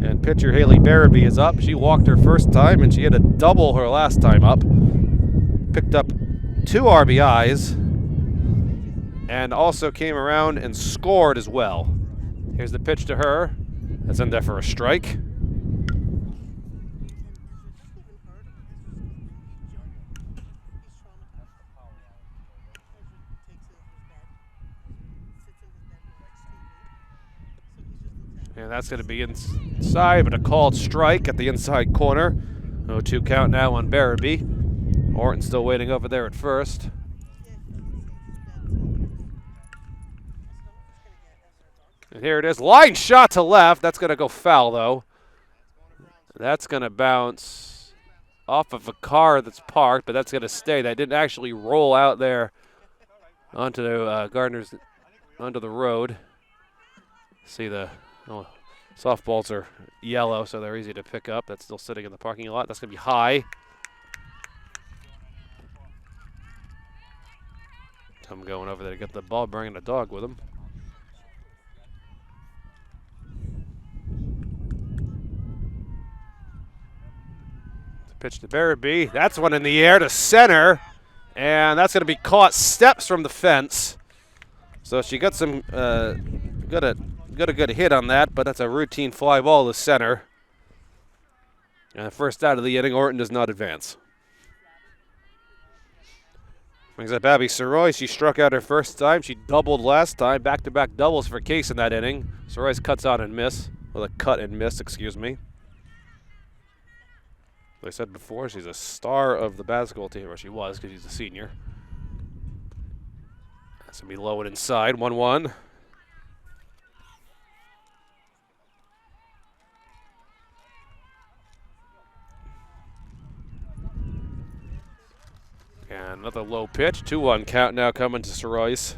And pitcher Haley Barabee is up. She walked her first time, and she had a double her last time up. Picked up 2 RBIs. And also came around and scored as well. Here's the pitch to her. That's in there for a strike. And that's going to be inside, but a called strike at the inside corner. 0-2 count now on Barabee. Orton still waiting over there at first. And here it is. Line shot to left. That's going to go foul, though. That's going to bounce off of a car that's parked, but that's going to stay. That didn't actually roll out there onto Gardner's, onto the road. See the softballs are yellow, so they're easy to pick up. That's still sitting in the parking lot. That's going to be high. Tom going over there to get the ball, bringing a dog with him. Pitch to Barabee. That's one in the air to center, and that's going to be caught steps from the fence. So she got some got a good hit on that, but that's a routine fly ball to center. And the first out of the inning, Orton does not advance. Brings up Abby Soroyce. She struck out her first time. She doubled last time. Back-to-back doubles for Case in that inning. Soroyce cuts out and miss. Well, a cut and miss, excuse me. Like I said before, she's a star of the basketball team, or she was because she's a senior. That's going to be low and inside, 1-1. And another low pitch, 2-1 count now coming to Soroyce.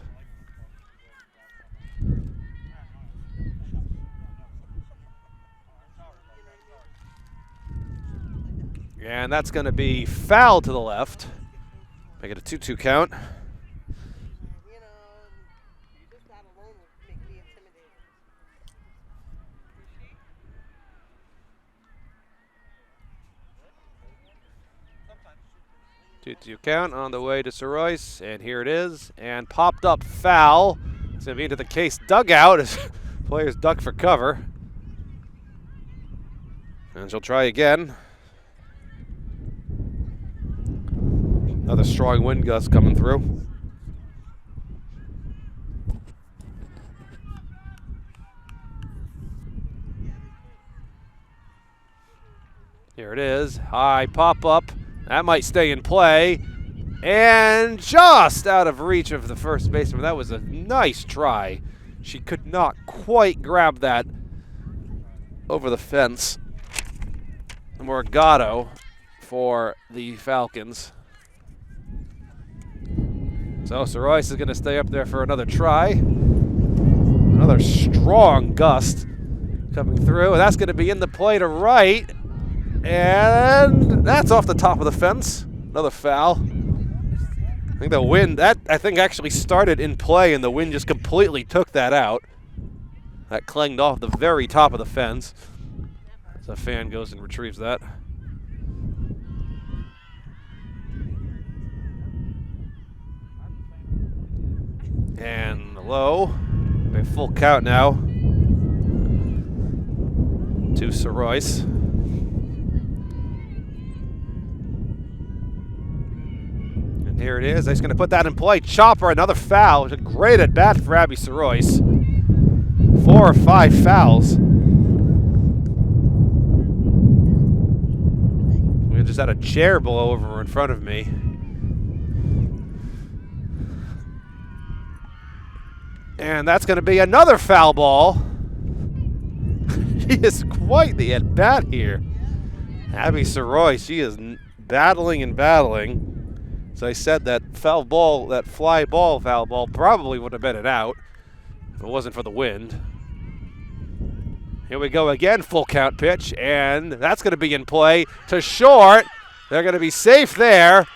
And that's going to be foul to the left. Make it a 2-2 count. Two count on the way to Soroyce, and here it is, and popped up foul. It's going to be into the Case dugout as players duck for cover. And she'll try again. Another strong wind gust coming through. Here it is. High pop up. That might stay in play. And just out of reach of the first baseman. That was a nice try. She could not quite grab that over the fence. Morgado for the Falcons. So Royce is going to stay up there for another try. Another strong gust coming through. And that's going to be in the play to right. And that's off the top of the fence. Another foul. I think the wind, that I think actually started in play and the wind just completely took that out. That clanged off the very top of the fence. So a fan goes and retrieves that. And low. A full count now to Royce. And here it is. He's going to put that in play. Chopper, another foul. It was a great at bat for Abby Royce. 4 or 5 fouls. We just had a chair blow over in front of me. And that's going to be another foul ball. She is quite the at-bat here. Abby Royce, she is battling and battling. As I said, that foul ball, that fly ball foul ball probably would have been an out if it wasn't for the wind. Here we go again, full count pitch, and that's going to be in play to short. They're going to be safe there.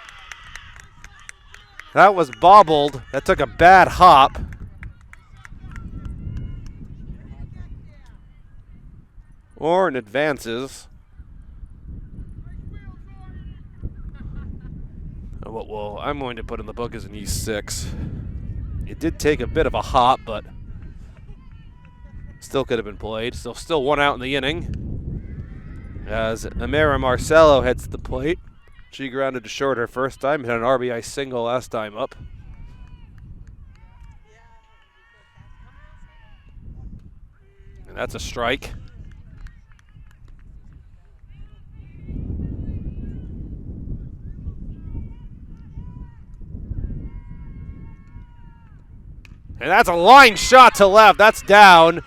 That was bobbled. That took a bad hop. Orrin advances. What I'm going to put in the book is an E6. It did take a bit of a hop, but still could have been played. So still 1 out in the inning. As Amara Marcello heads to the plate. She grounded to short her first time, hit an RBI single last time up. And that's a strike. And that's a line shot to left. That's down.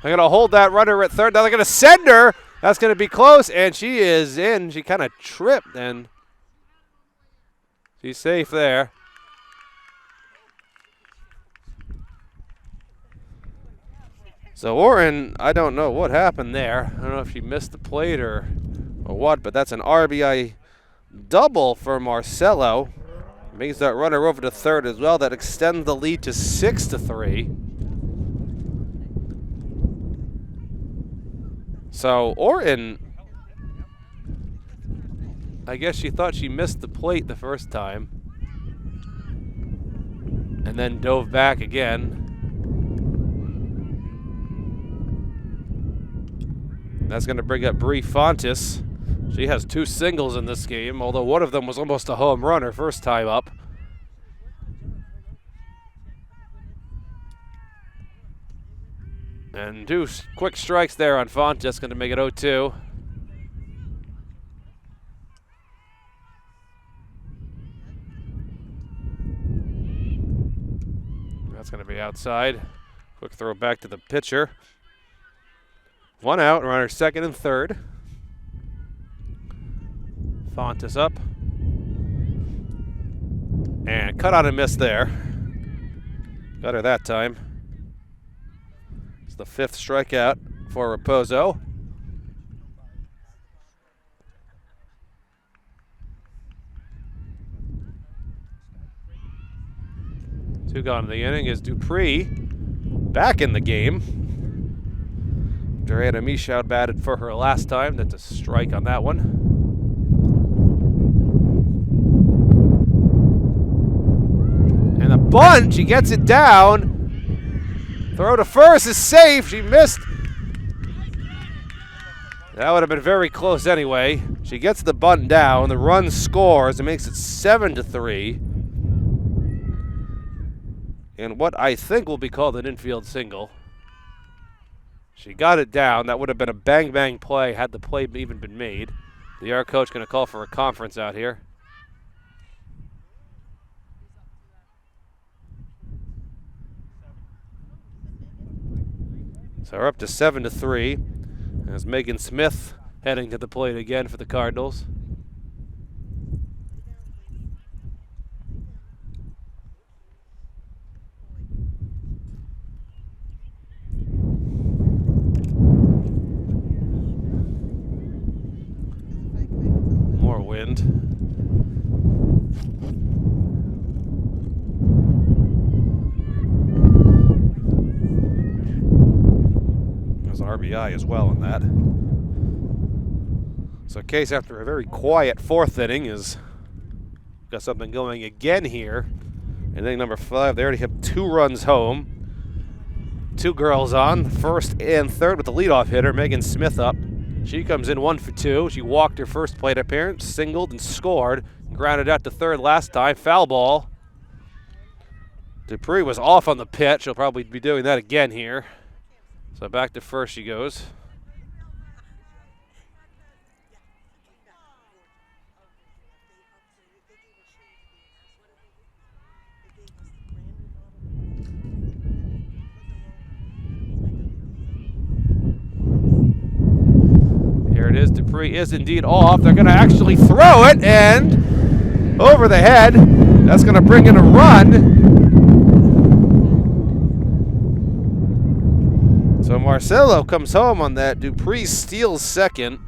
They're going to hold that runner at third. Now they're going to send her. That's going to be close, and she is in. She kind of tripped, and she's safe there. So Orrin, I don't know what happened there. I don't know if she missed the plate or what, but that's an RBI double for Marcello. Moves that runner over to third as well. That extends the lead to 6-3. So Orrin, I guess she thought she missed the plate the first time. And then dove back again. That's going to bring up Bree Fontes. She has 2 singles in this game, although one of them was almost a home run her first time up. And 2 quick strikes there on Fontes, going to make it 0-2. That's going to be outside. Quick throw back to the pitcher. 1 out, runner second and third. Fontes up. And cut out and miss there. Got her that time. It's the 5th strikeout for Raposo. Two gone in the inning is Dupree back in the game. Joanna Michaud batted for her last time. That's a strike on that one. And a bunt, she gets it down. Throw to first is safe. She missed. That would have been very close anyway. She gets the bunt down. The run scores and makes it 7-3. And what I think will be called an infield single. She got it down. That would have been a bang-bang play had the play even been made. The AR coach going to call for a conference out here. So we're up to 7-3. As Megan Smith heading to the plate again for the Cardinals. More wind. There's RBI as well in that. So Case, after a very quiet fourth inning, is got something going again here. In inning number 5, they already have 2 runs home. 2 girls on, first and third with the leadoff hitter, Megan Smith up. She comes in 1 for 2. She walked her first plate appearance, singled and scored. Grounded out to third last time, foul ball. Dupree was off on the pitch. She'll probably be doing that again here. So back to first she goes. Here it is. Dupree is indeed off. They're going to actually throw it, and over the head. That's going to bring in a run. So Marcelo comes home on that. Dupree steals second.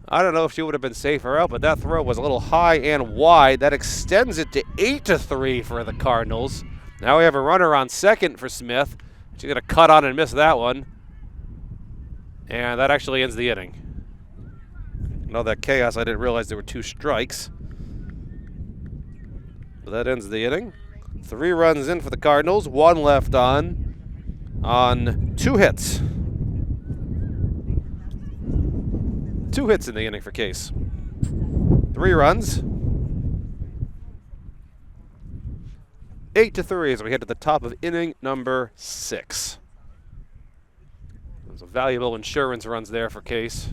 I don't know if she would have been safer out, but that throw was a little high and wide. That extends it to 8-3 for the Cardinals. Now we have a runner on second for Smith. She's going to cut on and miss that one. And that actually ends the inning. In all that chaos, I didn't realize there were 2 strikes. But that ends the inning. 3 runs in for the Cardinals, 1 left on 2 hits. 2 hits in the inning for Case. 3 runs. 8-3 as we head to the top of inning number 6. There's a valuable insurance runs there for Case.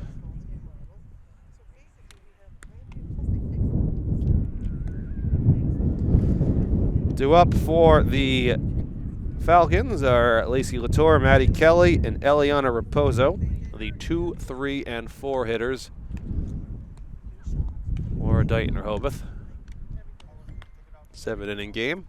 Due up for the Falcons are Lacey Latour, Maddie Kelly, and Eliana Raposo, the 2, 3, and 4 hitters for Dighton-Rehoboth. 7-inning game.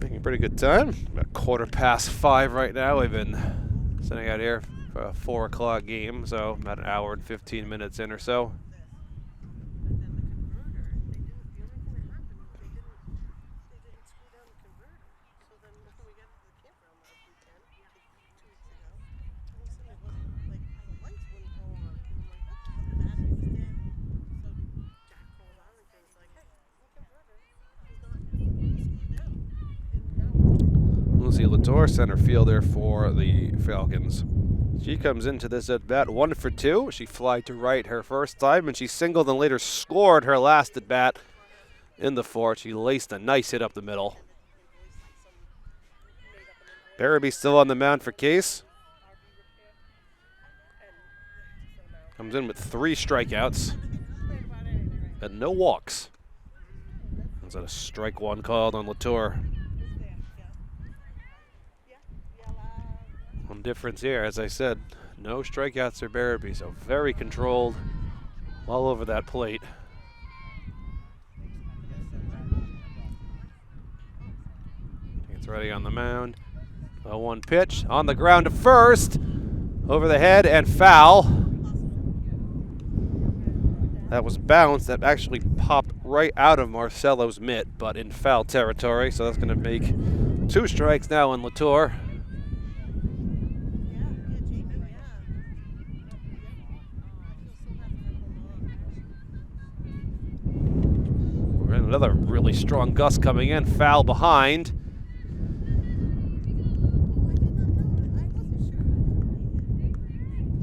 Making a pretty good time. About 5:15 right now. We've been sitting out here for a 4 o'clock game, so about an hour and 15 minutes in or so. Lucy Latour, center fielder for the Falcons. She comes into this at bat 1 for 2. She flied to right her first time, and she singled and later scored her last at bat in the 4th. She laced a nice hit up the middle. Barabee still on the mound for Case. Comes in with 3 strikeouts and no walks. Is that a strike 1 called on Latour? One difference here, as I said, no strikeouts for Barabee, so very controlled all over that plate. It's ready on the mound. 0-1 pitch on the ground to first, over the head and foul. That was bounced. That actually popped right out of Marcelo's mitt, but in foul territory, so that's going to make 2 strikes now on Latour. Another really strong gust coming in. Foul behind.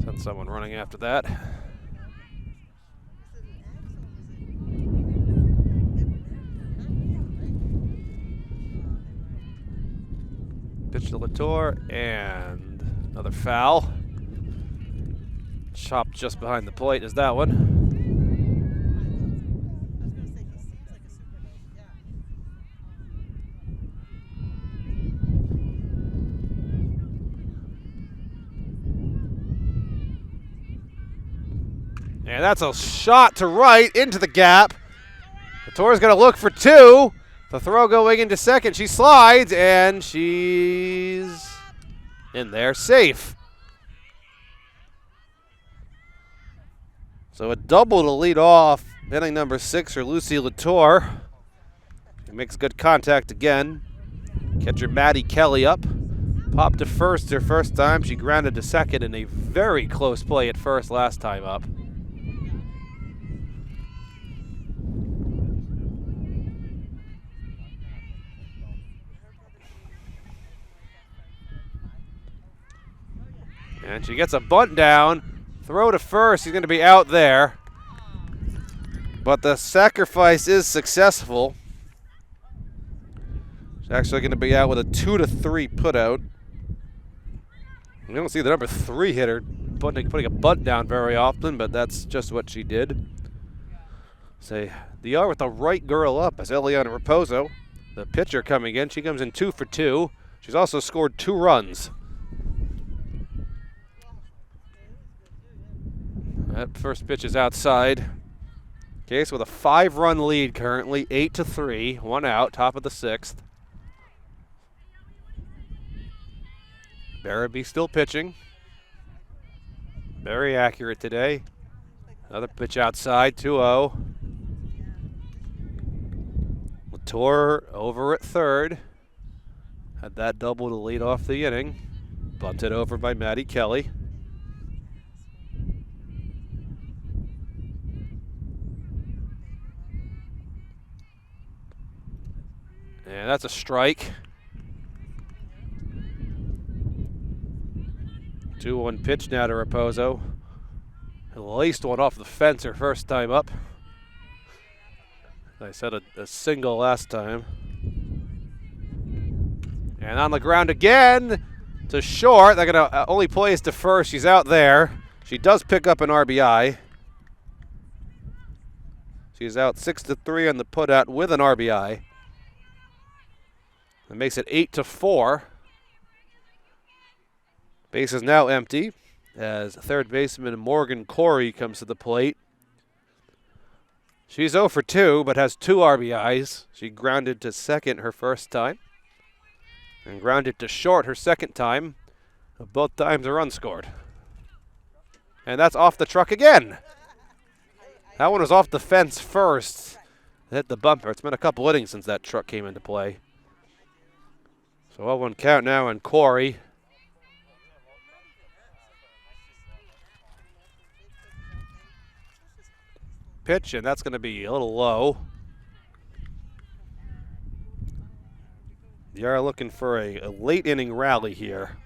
Sent someone running after that. Pitch to Latour, and another foul. Chopped just behind the plate is that one. And that's a shot to right into the gap. Latour's going to look for two. The throw going into second. She slides, and she's in there safe. So a double to lead off. Inning number 6 for Lucy Latour. She makes good contact again. Catcher Maddie Kelly up. Popped to first her first time. She grounded to second in a very close play at first last time up. And she gets a bunt down. Throw to first. He's going to be out there. But the sacrifice is successful. She's actually going to be out with a 2-3 putout. We don't see the number 3 hitter putting a bunt down very often, but that's just what she did. Say the R with the right girl up as Eliana Raposo, the pitcher, coming in. She comes in 2 for 2. She's also scored 2 runs. That first pitch is outside. Case with a 5-run lead currently, 8-3, 1 out, top of the 6th. Barabee still pitching. Very accurate today. Another pitch outside, 2-0. Latour over at third. Had that double to lead off the inning. Bunted over by Maddie Kelly. And that's a strike. 2-1 pitch now to Raposo. At least one off the fence her first time up. I said a single last time. And on the ground again to short. They're going to only plays to first. She's out there. She does pick up an RBI. She's out 6-3 on the putout with an RBI. That makes it 8-4. Base is now empty as third baseman Morgan Corey comes to the plate. She's 0 for 2, but has 2 RBIs. She grounded to second her first time and grounded to short her second time. Both times a run scored. And that's off the truck again. That one was off the fence first. Hit the bumper. It's been a couple innings since that truck came into play. So 0-1 count now on Corey. Pitch, and that's going to be a little low. They are looking for a late inning rally here.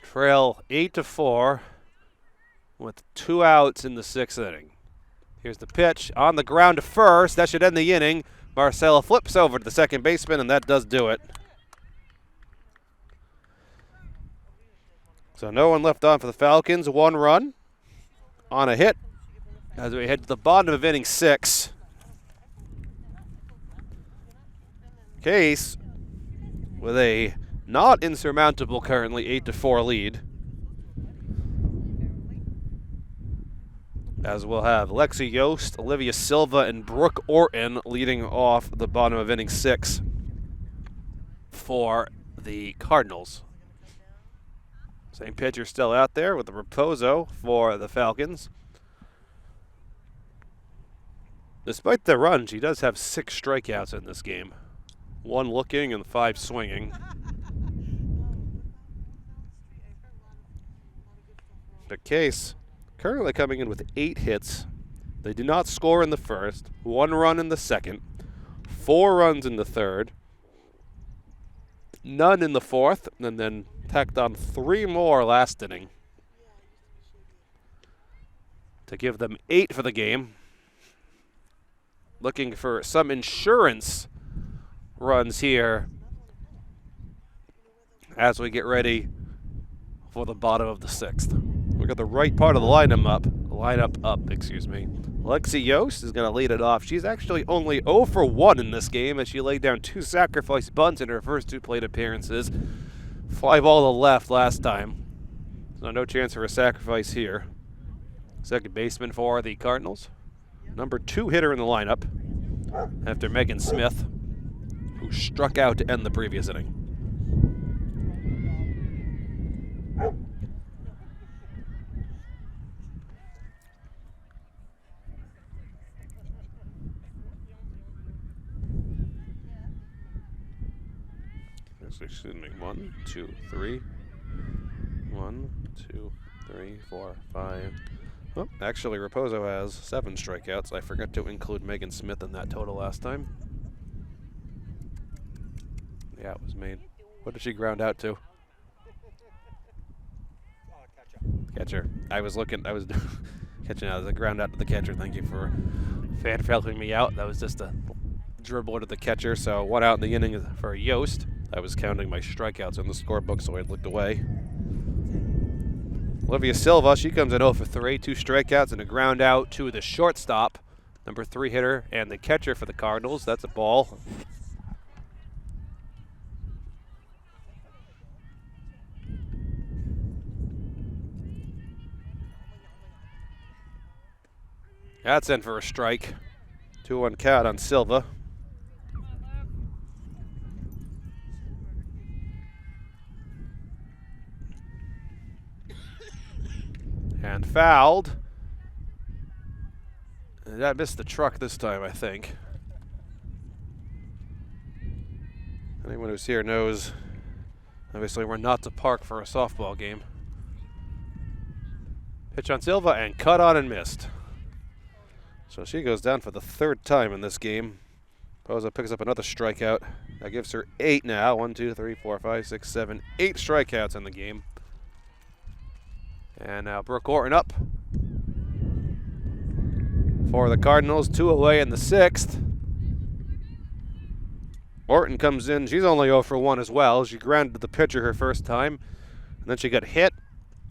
Trail 8-4 with 2 outs in the 6th inning. Here's the pitch on the ground to first. That should end the inning. Marcella flips over to the second baseman, and that does do it. So no one left on for the Falcons. 1 run on a hit as we head to the bottom of inning 6. Case with a not insurmountable currently 8-4 lead. As we'll have Lexi Yost, Olivia Silva, and Brooke Orton leading off the bottom of inning 6 for the Cardinals. Same pitcher still out there with the Raposo for the Falcons. Despite the run, she does have 6 strikeouts in this game. 1 looking and 5 swinging. The Case currently coming in with 8 hits. They did not score in the first, 1 run in the second, 4 runs in the third, none in the fourth, and then tacked on 3 more last inning to give them 8 for the game. Looking for some insurance runs here as we get ready for the bottom of the 6th. We got the right part of the lineup up, excuse me. Lexi Yost is going to lead it off. She's actually only 0 for 1 in this game as she laid down 2 sacrifice bunts in her first 2 plate appearances. Fly ball to left last time, so no chance for a sacrifice here. Second baseman for the Cardinals. Number 2 hitter in the lineup after Megan Smith, who struck out to end the previous inning. Excuse me. 1, 2, 3. 1, 2, 3, 4, 5. Oh, actually, Raposo has 7 strikeouts. I forgot to include Megan Smith in that total last time. Yeah, it was me. What did she ground out to? Catcher. I was catching out as a ground out to the catcher. Thank you for fan-failing me out. That was just a dribble to the catcher. So 1 out in the inning for Yost. I was counting my strikeouts in the scorebook, so I looked away. Olivia Silva, she comes in 0 for 3, 2 strikeouts and a ground out to the shortstop, number 3 hitter and the catcher for the Cardinals. That's a ball. That's in for a strike. 2-1 count on Silva. And fouled. And I missed the truck this time, I think. Anyone who's here knows, obviously, we're not to park for a softball game. Pitch on Silva and cut on and missed. So she goes down for the 3rd time in this game. Poza picks up another strikeout. That gives her 8 now. 1, 2, 3, 4, 5, 6, 7, 8 strikeouts in the game. And now Brooke Orton up for the Cardinals, 2 away in the 6th. Orton comes in. She's only 0 for 1 as well. She grounded the pitcher her first time, and then she got hit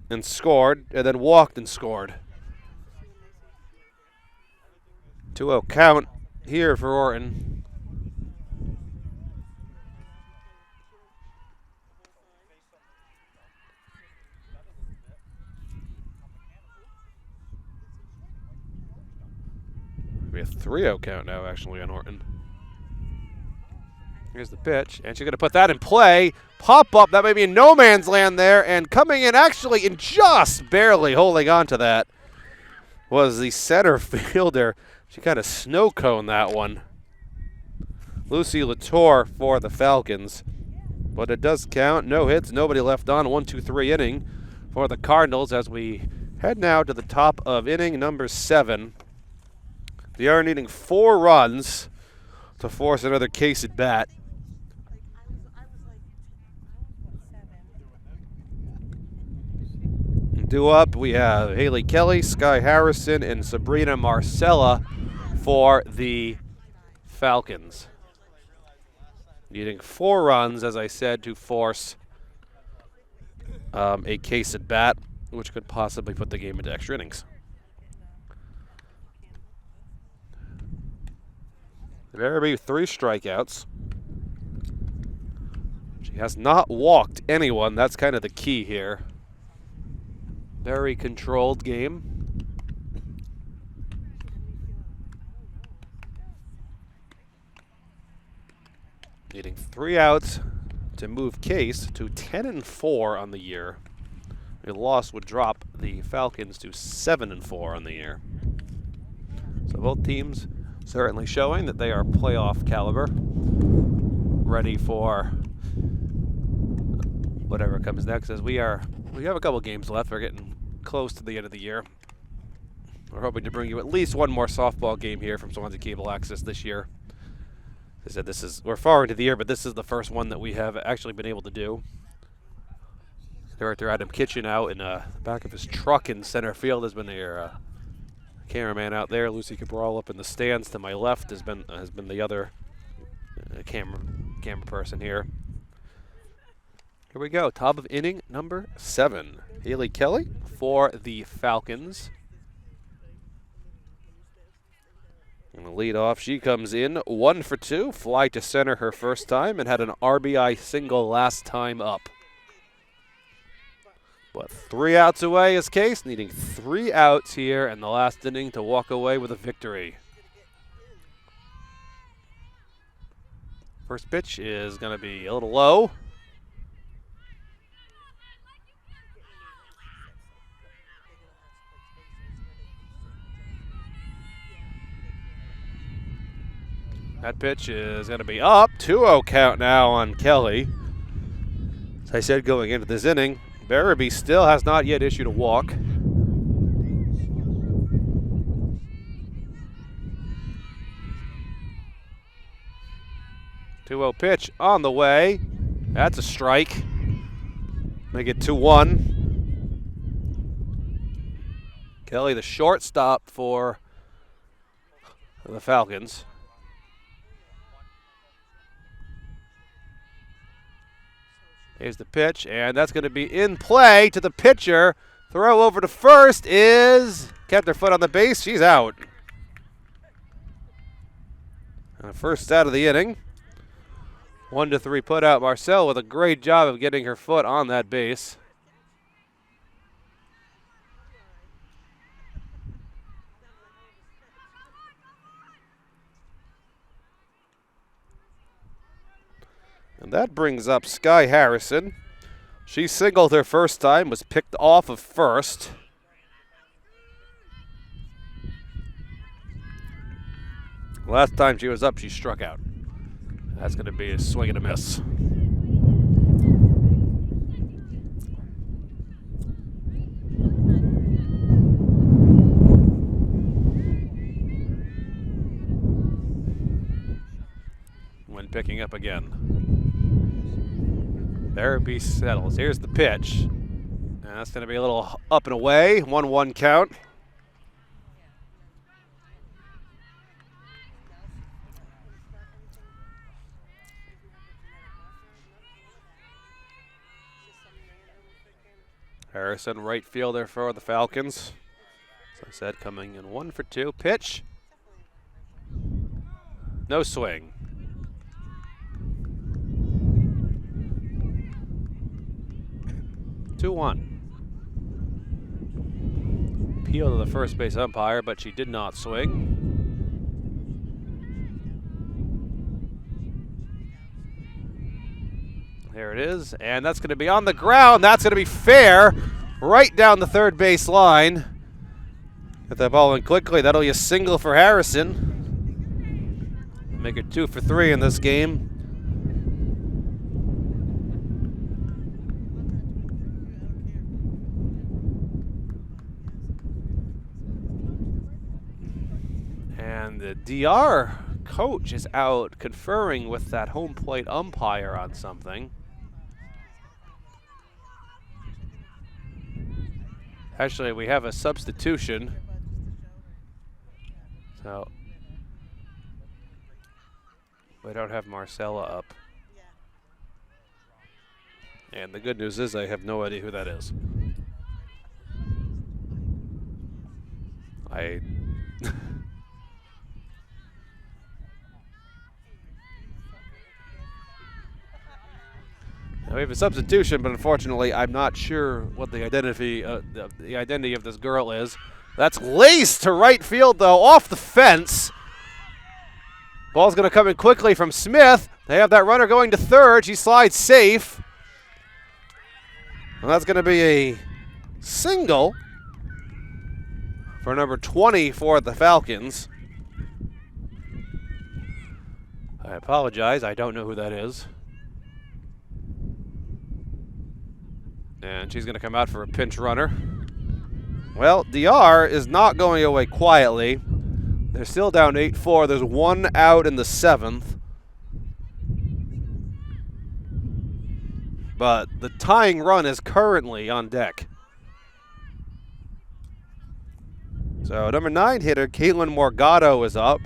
and scored, and then walked and scored. 2-0 count here for Orton. We have 3-0 count now, actually, on Orton. Here's the pitch, and she's going to put that in play. Pop up, that may be in no man's land there, and coming in actually in just barely holding on to that was the center fielder. She kind of snow coned that one. Lucy Latour for the Falcons. But it does count. No hits, nobody left on. 1-2-3 inning for the Cardinals as we head now to the top of inning number 7. They are needing 4 runs to force another case at bat. Due up, we have Haley Kelly, Sky Harrison, and Sabrina Marcella for the Falcons. Needing 4 runs, as I said, to force a case at bat, which could possibly put the game into extra innings. There will be 3 strikeouts. She has not walked anyone. That's kind of the key here. Very controlled game. Needing 3 outs to move Case to 10-4 on the year. A loss would drop the Falcons to 7-4 on the year. So both teams certainly showing that they are playoff caliber, ready for whatever comes next. As we have a couple games left. We're getting close to the end of the year. We're hoping to bring you at least one more softball game here from Swansea Cable Access this year. As I said, we're far into the year, but this is the first one that we have actually been able to do. Director Adam Kitchen out in the back of his truck in center field has been their cameraman out there. Lucy Cabral up in the stands to my left has been the other camera person here. Here we go, top of inning number 7. Haley Kelly for the Falcons. And the lead off, she comes in 1 for 2, fly to center her first time, and had an RBI single last time up. But 3 outs away is Case, needing 3 outs here in the last inning to walk away with a victory. First pitch is going to be a little low. That pitch is going to be up. 2-0 count now on Kelly. As I said, going into this inning, Barabee still has not yet issued a walk. .2-0 pitch on the way. That's a strike. Make it 2-1. Kelly, the shortstop for the Falcons. Here's the pitch, and that's going to be in play to the pitcher. Throw over to first is kept her foot on the base. She's out. First out of the inning. 1-3 put out. Marcel with a great job of getting her foot on that base. And that brings up Sky Harrison. She singled her first time, was picked off of first. Last time she was up, she struck out. That's going to be a swing and a miss. When picking up again. Barabee settles. Here's the pitch. And that's going to be a little up and away. 1-1 count. Harrison, right fielder for the Falcons. As I said, coming in 1 for 2. Pitch. No swing. Appeal to the first base umpire, but she did not swing. There it is, and that's going to be on the ground. That's going to be fair, right down the third base line. Get that ball in quickly. That'll be a single for Harrison. Make it 2 for 3 in this game. And the DR coach is out conferring with that home plate umpire on something. Actually, we have a substitution. So we don't have Marcella up. And the good news is I have no idea who that is. We have a substitution, but unfortunately, I'm not sure what the identity of this girl is. That's laced to right field, though, off the fence. Ball's going to come in quickly from Smith. They have that runner going to third. She slides safe. And that's going to be a single for number 20 for the Falcons. I apologize. I don't know who that is. And she's going to come out for a pinch runner. Well, DR is not going away quietly. They're still down 8-4. There's one out in the 7th. But the tying run is currently on deck. So number 9 hitter, Caitlin Morgado, is up.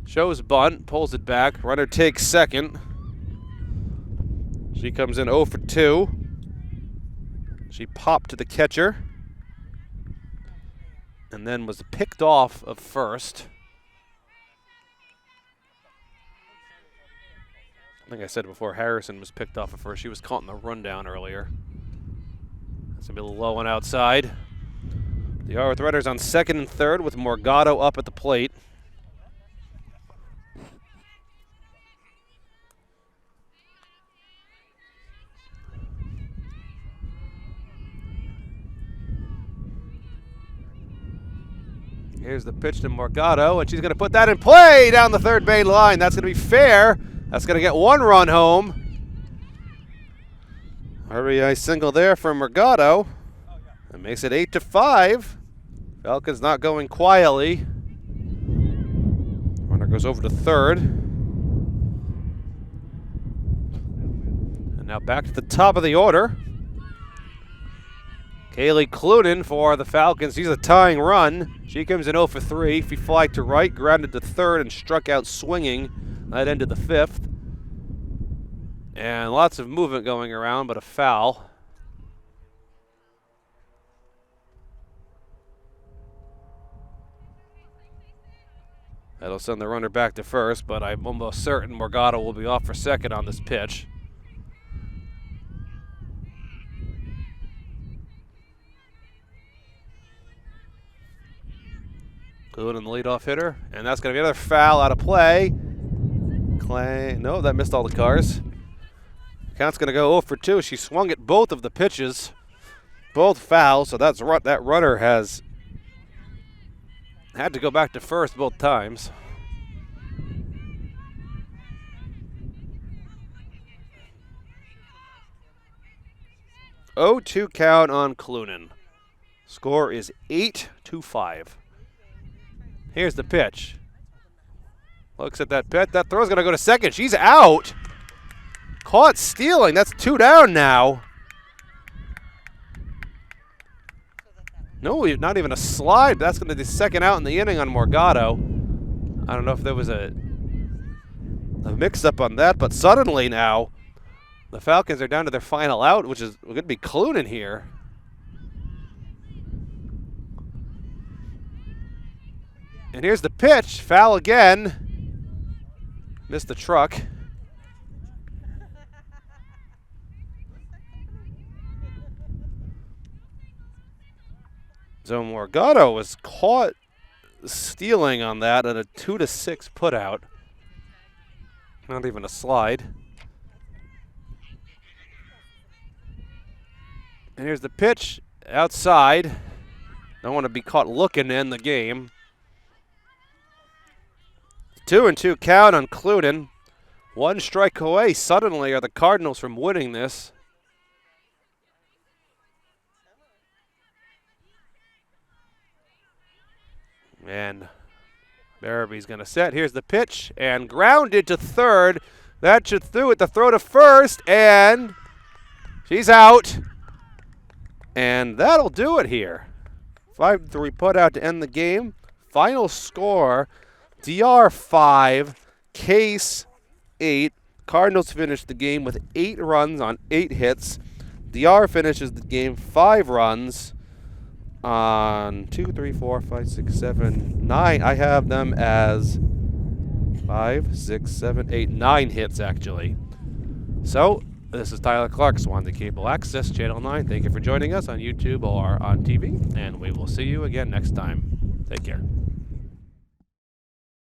Shows bunt, pulls it back. Runner takes second. She comes in 0 for 2. She popped to the catcher and then was picked off of first. I think I said before Harrison was picked off of first. She was caught in the rundown earlier. That's going to be a little low on outside. The R with runners on second and third with Morgado up at the plate. Here's the pitch to Morgado, and she's going to put that in play down the third base line. That's going to be fair. That's going to get one run home. RBI single there for Morgado. It makes it 8-5. Falcons not going quietly. Runner goes over to third. And now back to the top of the order. Kaylee Clunan for the Falcons. She's a tying run. She comes in 0 for 3. She flagged to right, grounded to third, and struck out swinging. That ended the 5th. And lots of movement going around, but a foul. That'll send the runner back to first, but I'm almost certain Morgado will be off for second on this pitch. Clunan, the leadoff hitter, and that's going to be another foul out of play. No, that missed all the cars. Count's going to go 0 for 2. She swung at both of the pitches, both fouls, so that runner has had to go back to first both times. Oh, 2 count on Clunan. Score is 8-5. Here's the pitch. Looks at that pitch. That throw's going to go to second. She's out. Caught stealing. That's 2 down now. No, not even a slide. That's going to be second out in the inning on Morgado. I don't know if there was a mix-up on that, but suddenly now the Falcons are down to their final out, which is going to be Clunan here. And here's the pitch. Foul again. Missed the truck. So Morgado was caught stealing on that at a 2-6 putout. Not even a slide. And here's the pitch outside. Don't want to be caught looking in the game. 2-2 count on Clunan. 1 strike away suddenly are the Cardinals from winning this. And Barraby's going to set. Here's the pitch and grounded to third. That should do it. The throw to first, and she's out. And that'll do it here. 5-3 put out to end the game. Final score, DR 5, Case 8. Cardinals finished the game with 8 runs on 8 hits. DR finishes the game 5 runs on 2, 3, 4, 5, 6, 7, 9. I have them as 5, 6, 7, 8, 9 hits actually. So this is Tyler Clark, Swansea Cable Access, Channel 9. Thank you for joining us on YouTube or on TV, and we will see you again next time. Take care.